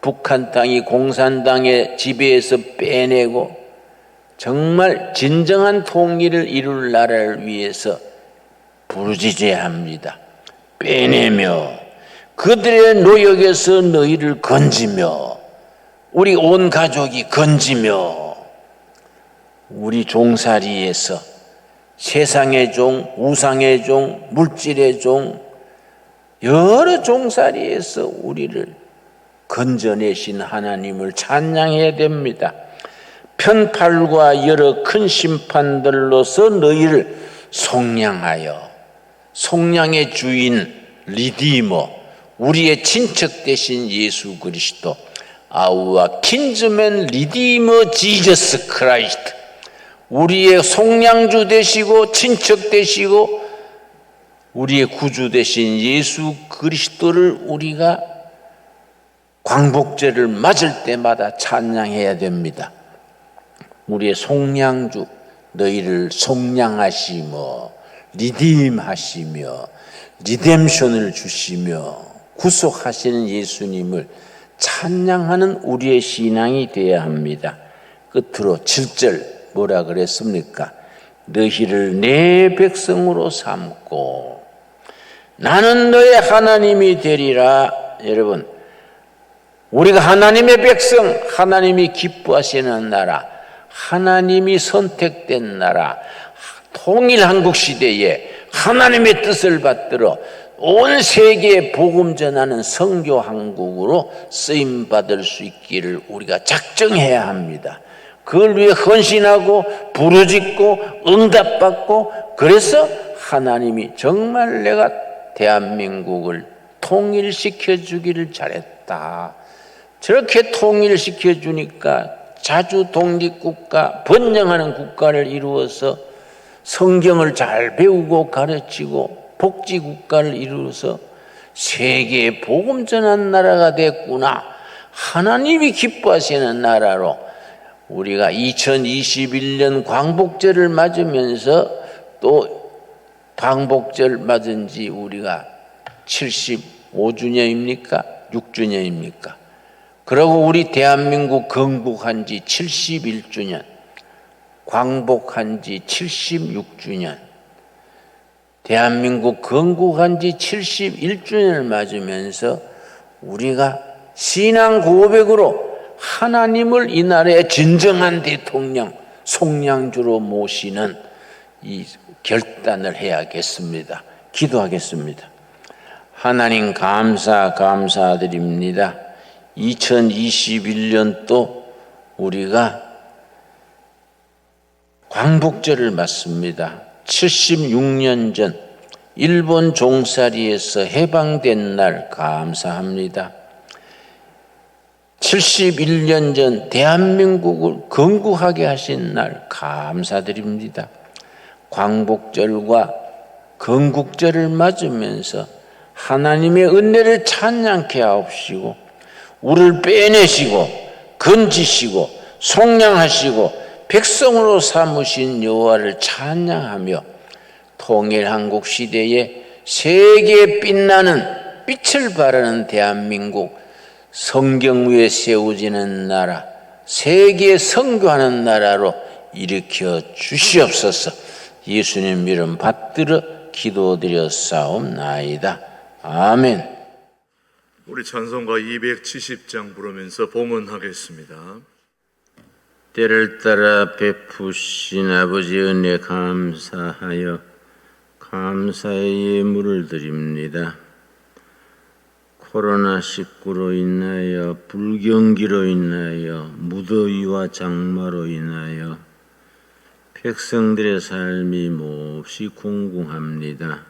북한 땅이 공산당의 지배에서 빼내고 정말 진정한 통일을 이룰 나라를 위해서 부르짖어야 합니다. 빼내며 그들의 노역에서 너희를 건지며 우리 온 가족이 건지며 우리 종살이에서 세상의 종, 우상의 종, 물질의 종 여러 종살이에서 우리를 건져내신 하나님을 찬양해야 됩니다. 편팔과 여러 큰 심판들로서 너희를 속량하여 속량의 주인 리디머 우리의 친척 되신 예수 그리스도 아우와 킨즈맨 리디머 지저스 크라이스트 우리의 속량주 되시고 친척 되시고 우리의 구주 되신 예수 그리스도를 우리가 광복절을 맞을 때마다 찬양해야 됩니다. 우리의 속량주 너희를 속량하시며 리딤하시며 리뎀션을 주시며 구속하시는 예수님을 찬양하는 우리의 신앙이 되어야 합니다. 끝으로 7절 뭐라 그랬습니까? 너희를 내 백성으로 삼고 나는 너의 하나님이 되리라. 여러분, 우리가 하나님의 백성, 하나님이 기뻐하시는 나라, 하나님이 선택된 나라, 통일한국 시대에 하나님의 뜻을 받들어 온 세계에 복음 전하는 선교 한국으로 쓰임 받을 수 있기를 우리가 작정해야 합니다. 그걸 위해 헌신하고 부르짖고 응답받고 그래서 하나님이 정말 내가 대한민국을 통일시켜 주기를 잘했다. 저렇게 통일시켜 주니까 자주 독립국가, 번영하는 국가를 이루어서 성경을 잘 배우고 가르치고 복지국가를 이루어서 세계에 복음 전한 나라가 됐구나. 하나님이 기뻐하시는 나라로 우리가 2021년 광복절을 맞으면서 또 광복절 맞은 지 우리가 75주년입니까? 6주년입니까? 그리고 우리 대한민국 건국한 지 71주년, 광복한 지 76주년, 대한민국 건국한 지 71주년을 맞으면서 우리가 신앙 고백으로 하나님을 이 나라의 진정한 대통령, 속량주로 모시는 이 결단을 해야겠습니다. 기도하겠습니다. 하나님 감사드립니다. 2021년도 우리가 광복절을 맞습니다. 76년 전 일본 종살이에서 해방된 날 감사합니다. 71년 전 대한민국을 건국하게 하신 날 감사드립니다. 광복절과 건국절을 맞으면서 하나님의 은혜를 찬양케 하옵시고 우리를 빼내시고 건지시고 속량하시고 백성으로 삼으신 여호와를 찬양하며 통일한국 시대에 세계에 빛나는 빛을 발하는 대한민국 성경 위에 세워지는 나라 세계 선교하는 나라로 일으켜 주시옵소서. 예수님 이름 받들어 기도드렸사옵나이다. 아멘. 우리 찬송가 270장 부르면서 봉헌하겠습니다. 때를 따라 베푸신 아버지 은혜 감사하여 감사의 예물을 드립니다. 코로나19로 인하여 불경기로 인하여 무더위와 장마로 인하여 백성들의 삶이 몹시 공공합니다.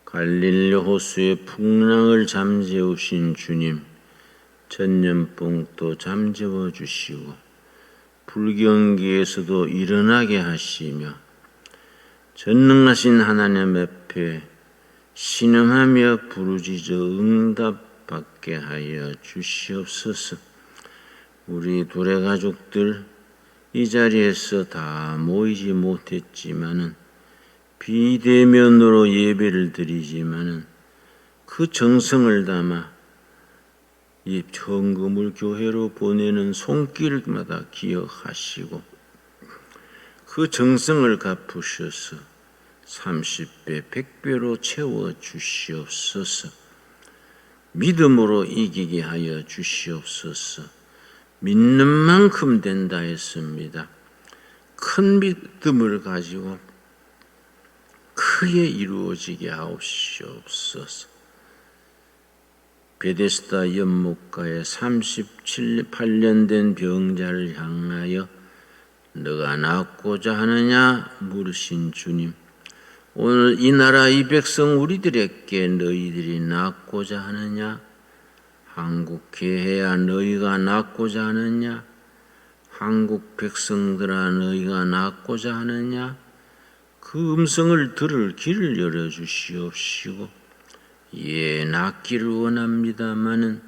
갈릴리 호수의 풍랑을 잠재우신 주님, 전염병도 잠재워 주시고 불경기에서도 일어나게 하시며 전능하신 하나님 앞에 신음하며 부르짖어 응답받게 하여 주시옵소서. 우리 둘의 가족들 이 자리에서 다 모이지 못했지만은 비대면으로 예배를 드리지만은 그 정성을 담아 이 헌금을 교회로 보내는 손길마다 기억하시고 그 정성을 갚으셔서 30배, 100배로 채워 주시옵소서. 믿음으로 이기게 하여 주시옵소서. 믿는 만큼 된다 했습니다. 큰 믿음을 가지고 크게 이루어지게 하옵시옵소서. 베데스다 연못가에 38년 된 병자를 향하여 너가 낫고자 하느냐 물으신 주님, 오늘 이 나라 이 백성 우리들에게 너희들이 낫고자 하느냐? 한국교회야 너희가 낫고자 하느냐? 한국 백성들아 너희가 낫고자 하느냐? 그 음성을 들을 길을 열어주시옵시고, 예, 낫기를 원합니다마는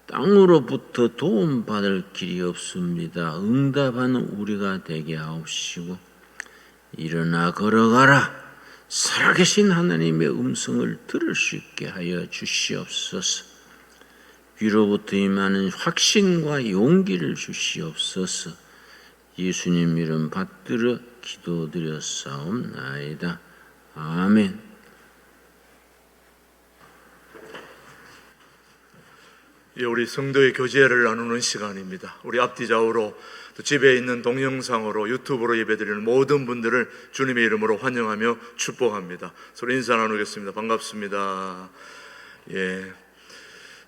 땅으로부터 도움받을 길이 없습니다. 응답하는 우리가 되게 하옵시고, 일어나 걸어가라. 살아계신 하나님의 음성을 들을 수 있게 하여 주시옵소서. 위로부터 임하는 확신과 용기를 주시옵소서. 예수님 이름 받들어 기도드렸사옵나이다. 아멘. 예, 우리 성도의 교제를 나누는 시간입니다. 우리 앞뒤 좌우로 또 집에 있는 동영상으로 유튜브로 예배드리는 모든 분들을 주님의 이름으로 환영하며 축복합니다. 서로 인사 나누겠습니다. 반갑습니다. 예,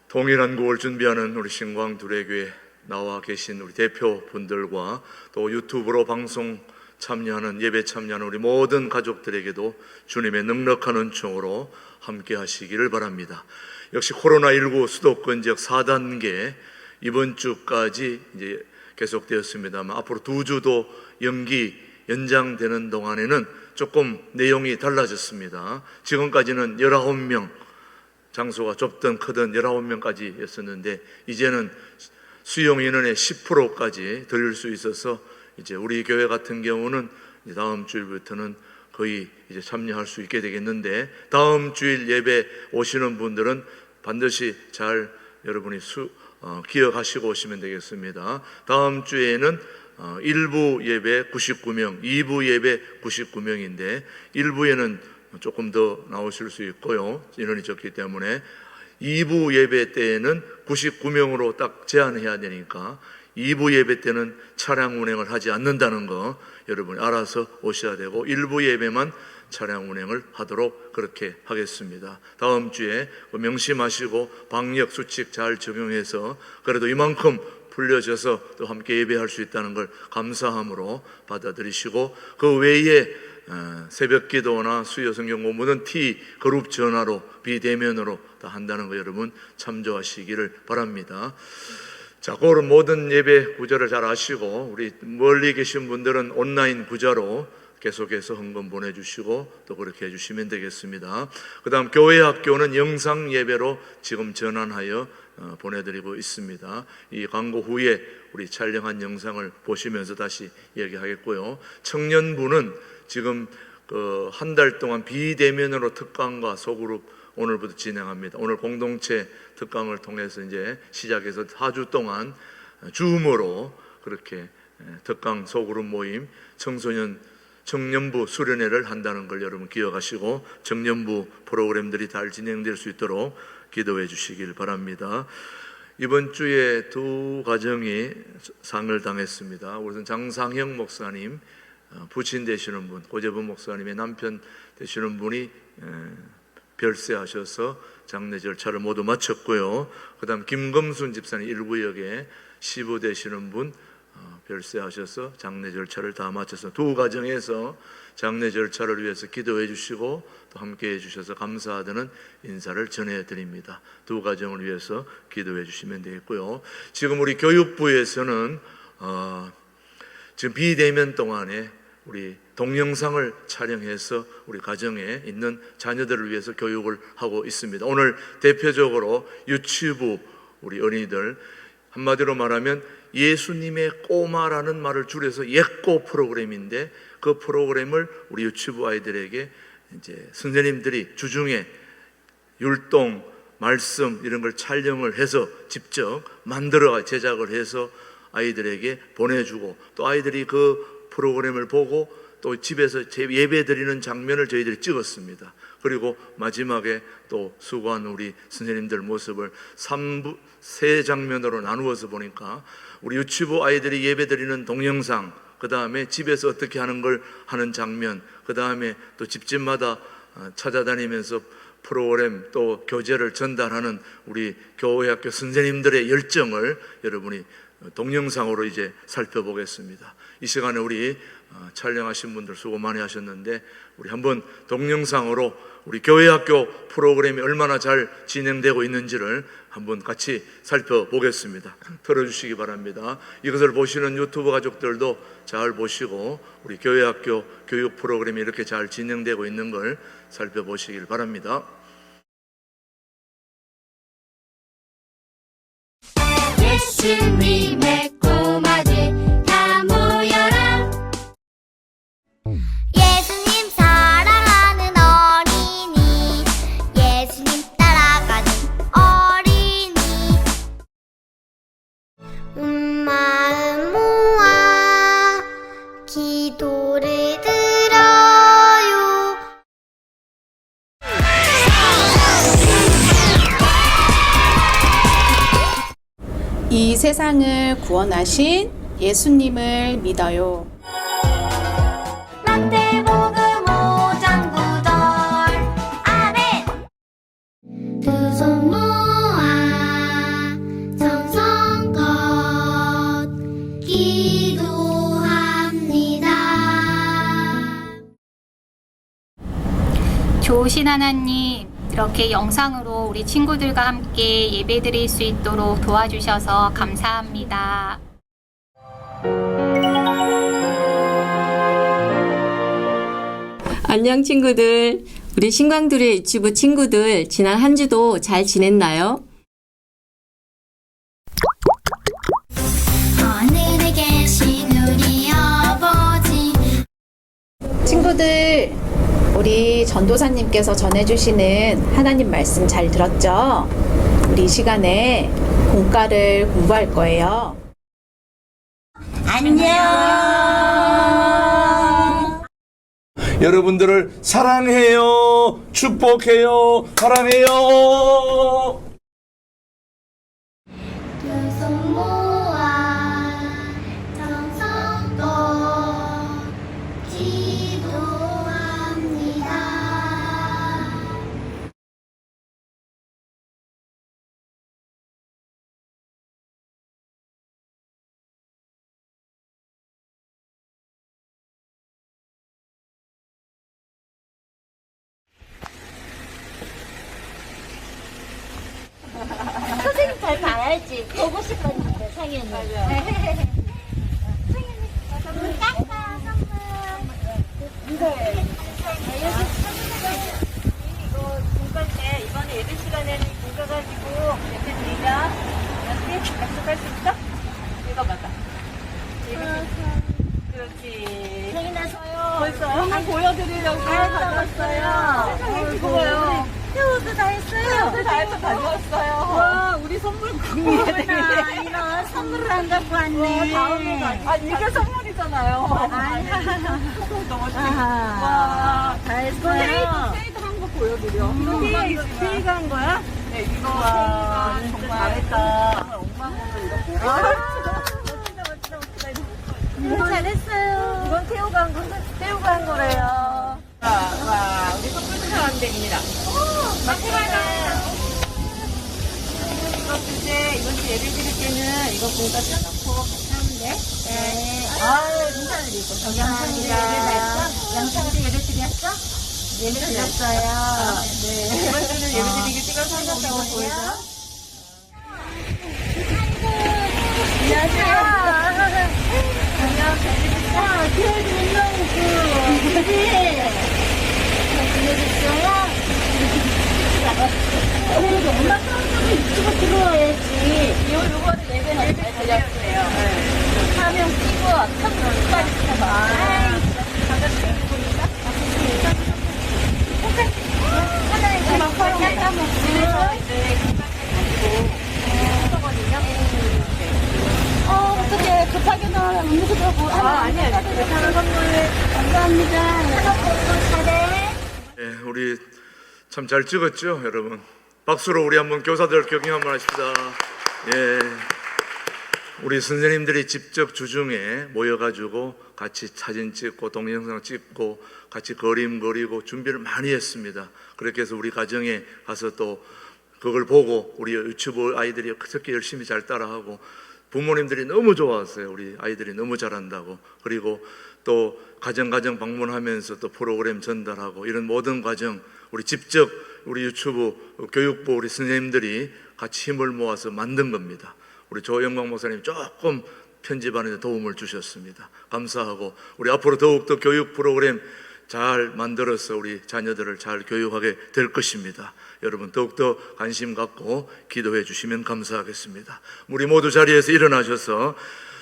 동일한 구호를 준비하는 우리 신광 두레교회 나와 계신 우리 대표분들과 또 유튜브로 방송 참여하는 예배 참여하는 우리 모든 가족들에게도 주님의 넉넉한 은총으로 함께 하시기를 바랍니다. 역시 코로나19 수도권 지역 4단계 이번 주까지 이제 계속되었습니다만 앞으로 2주도 연장되는 동안에는 조금 내용이 달라졌습니다. 지금까지는 19명, 장소가 좁든 크든 19명까지였었는데 이제는 수용 인원의 10%까지 드릴 수 있어서 이제 우리 교회 같은 경우는 이제 다음 주일부터는 거의 이제 참여할 수 있게 되겠는데, 다음 주일 예배 오시는 분들은 반드시 잘 여러분이 기억하시고 오시면 되겠습니다. 다음 주에는 1부 예배 99명, 2부 예배 99명인데 1부에는 조금 더 나오실 수 있고요. 인원이 적기 때문에 2부 예배 때에는 99명으로 딱 제한해야 되니까 2부 예배 때는 차량 운행을 하지 않는다는 거 여러분이 알아서 오셔야 되고 1부 예배만 차량 운행을 하도록 그렇게 하겠습니다. 다음 주에 명심하시고 방역 수칙 잘 적용해서 그래도 이만큼 풀려져서 또 함께 예배할 수 있다는 걸 감사함으로 받아들이시고, 그 외에 새벽 기도나 수요 성경 공부는 그룹 전화로 비대면으로 다 한다는 거 여러분 참조하시기를 바랍니다. 자, 그런 모든 예배 구절을 잘 아시고 우리 멀리 계신 분들은 온라인 구자로 계속해서 헌금 보내주시고 또 그렇게 해주시면 되겠습니다. 그 다음 교회 학교는 영상 예배로 지금 전환하여 보내드리고 있습니다. 이 광고 후에 우리 촬영한 영상을 보시면서 다시 얘기하겠고요. 청년부는 지금 한 달 동안 비대면으로 특강과 소그룹 오늘부터 진행합니다. 오늘 공동체 특강을 통해서 이제 시작해서 4주 동안 줌으로 그렇게 특강 소그룹 모임 청년부 수련회를 한다는 걸 여러분 기억하시고 청년부 프로그램들이 잘 진행될 수 있도록 기도해 주시길 바랍니다. 이번 주에 두 가정이 상을 당했습니다. 우선 장상형 목사님 부친 되시는 분, 고재분 목사님의 남편 되시는 분이 별세하셔서 장례 절차를 모두 마쳤고요. 그 다음 김금순 집사님 1구역에 시부 되시는 분 별세하셔서 장례 절차를 다 마쳐서 두 가정에서 장례 절차를 위해서 기도해 주시고 또 함께해 주셔서 감사하다는 인사를 전해드립니다. 두 가정을 위해서 기도해 주시면 되겠고요. 지금 우리 교육부에서는 지금 비대면 동안에 우리 동영상을 촬영해서 우리 가정에 있는 자녀들을 위해서 교육을 하고 있습니다. 오늘 대표적으로 유치부 우리 어린이들, 한마디로 말하면 예수님의 꼬마라는 말을 줄여서 예꼬 프로그램인데 그 프로그램을 우리 유치부 아이들에게 이제 선생님들이 주중에 율동, 말씀 이런 걸 촬영을 해서 직접 만들어 제작을 해서 아이들에게 보내주고 또 아이들이 그 프로그램을 보고 또 집에서 예배 드리는 장면을 저희들이 찍었습니다. 그리고 마지막에 또 수고한 우리 선생님들 모습을 세 장면으로 나누어서 보니까 우리 유치부 아이들이 예배 드리는 동영상, 그 다음에 집에서 어떻게 하는 걸 하는 장면, 그 다음에 또 집집마다 찾아다니면서 프로그램 또 교재를 전달하는 우리 교회학교 선생님들의 열정을 여러분이 동영상으로 이제 살펴보겠습니다. 이 시간에 우리 촬영하신 분들 수고 많이 하셨는데 우리 한번 동영상으로 우리 교회학교 프로그램이 얼마나 잘 진행되고 있는지를 한번 같이 살펴보겠습니다. 틀어주시기 바랍니다. 이것을 보시는 유튜브 가족들도 잘 보시고 우리 교회학교 교육 프로그램이 이렇게 잘 진행되고 있는 걸 살펴보시길 바랍니다. 예수님의 꼬마들 다 모여라. 예수님 사랑하는 어린이, 예수님 따라가는 어린이, 마음 모아 기도를 드려요. 이 세상을 구원하신 예수님을 믿어요. 마태복음 5장 9절 아멘. 두 손 모아 정성껏 기도합니다. 좋으신 하나님, 이렇게 영상으로 우리 친구들과 함께 예배드릴 수 있도록 도와주셔서 감사합니다. 안녕 친구들. 우리 신광두리의 유치부 친구들 지난 한 주도 잘 지냈나요? 하늘에 계신 우리 아버지. 친구들, 우리 전도사님께서 전해주시는 하나님 말씀 잘 들었죠? 우리 이 시간에 공과를 공부할 거예요. 안녕. 여러분들을 사랑해요. 축복해요. 사랑해요. 두 손 모아 정성껏 기도합니다. 선생님 잘 봐야지. 보고 싶었는데 상현이. 상현이 선물 깎아 선물. 이거 공부할 때 이번에 예배 시간에는 공부 가지고 예배 드리자. 이렇게 약속할 수 있어? 읽어봐봐. 그렇지. 생이나 서요. 벌써 한번 보여드리려고 가져왔어요. 세상에 기뻐요. 태우도 다 했어요. 다 해서 가져왔어요. 와, 우리 우리 선물 이런 선물을 안 갖고 왔네. 다음에 이게 선물이잖아요. 와, 다 했어요. 세이도 한 거 보여드려. 세이가 한 거야? 네, 이거 정말 잘했다. 엉망으로 이렇게. 멋지다. 잘했어요. 이건 태우가 한 거래요. 와, 우리 선물도 사람들입니다. 마지막에 이거 주제 이번 주 예배 드릴 때는 이거 공과 써놓고 같이 하면 돼. 네. 인사드리고 영상으로 예배 드렸어? 예배 드렸어요. 네. 이번 주는 예배 드리기 찍어서 한다고 보여줘. 안녕하세요. 안녕. 교회 운동부. 그래도 엄마 사람들은 유튜브 들어와야지. 요거는 예배는 잘 들렸어요. 사명 끼고 천국까지 붙어봐. 반갑습니다. 하나의 마카롱 따먹고 이제 어떻게 급하게는 음료수 들고 아니야. 괜찮은 선물 감사합니다. 잘해. 예, 우리 참 잘 찍었죠, 여러분. 박수로 우리 한번 교사들 격려 한번 하십시다. 예, 우리 선생님들이 직접 주중에 모여가지고 같이 사진 찍고 동영상 찍고 같이 그림 그리고 준비를 많이 했습니다. 그렇게 해서 우리 가정에 가서 또 그걸 보고 우리 유튜브 아이들이 그렇게 열심히 잘 따라하고 부모님들이 너무 좋아했어요. 우리 아이들이 너무 잘한다고. 그리고 또 가정 방문하면서 또 프로그램 전달하고 이런 모든 과정 우리 직접 우리 유튜브 교육부 우리 선생님들이 같이 힘을 모아서 만든 겁니다. 우리 조영광 목사님 조금 편집하는 데 도움을 주셨습니다. 감사하고 우리 앞으로 더욱더 교육 프로그램 잘 만들어서 우리 자녀들을 잘 교육하게 될 것입니다. 여러분 더욱더 관심 갖고 기도해 주시면 감사하겠습니다. 우리 모두 자리에서 일어나셔서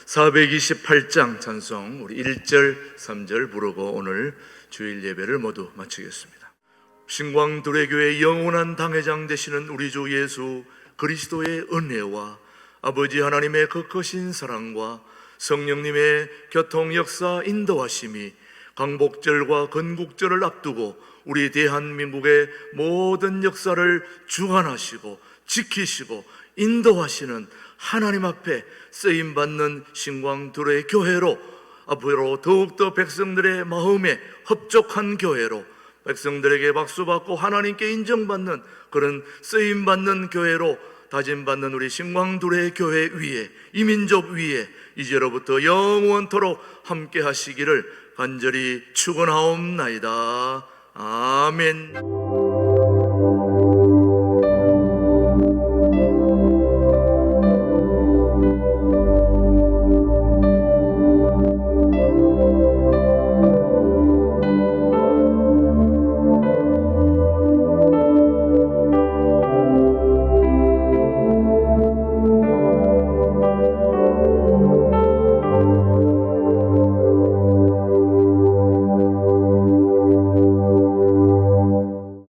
428장 찬송 우리 1절 3절 부르고 오늘 주일 예배를 모두 마치겠습니다. 신광두레교회 영원한 당회장 되시는 우리 주 예수 그리스도의 은혜와 아버지 하나님의 거크신 사랑과 성령님의 교통 역사 인도하심이 광복절과 건국절을 앞두고 우리 대한민국의 모든 역사를 주관하시고 지키시고 인도하시는 하나님 앞에 쓰임받는 신광두레 교회로 앞으로 더욱더 백성들의 마음에 흡족한 교회로 백성들에게 박수받고 하나님께 인정받는 그런 쓰임받는 교회로 다짐받는 우리 신광두레 교회 위에 이 민족 위에 이제로부터 영원토록 함께 하시기를 간절히 축원하옵나이다. 아멘.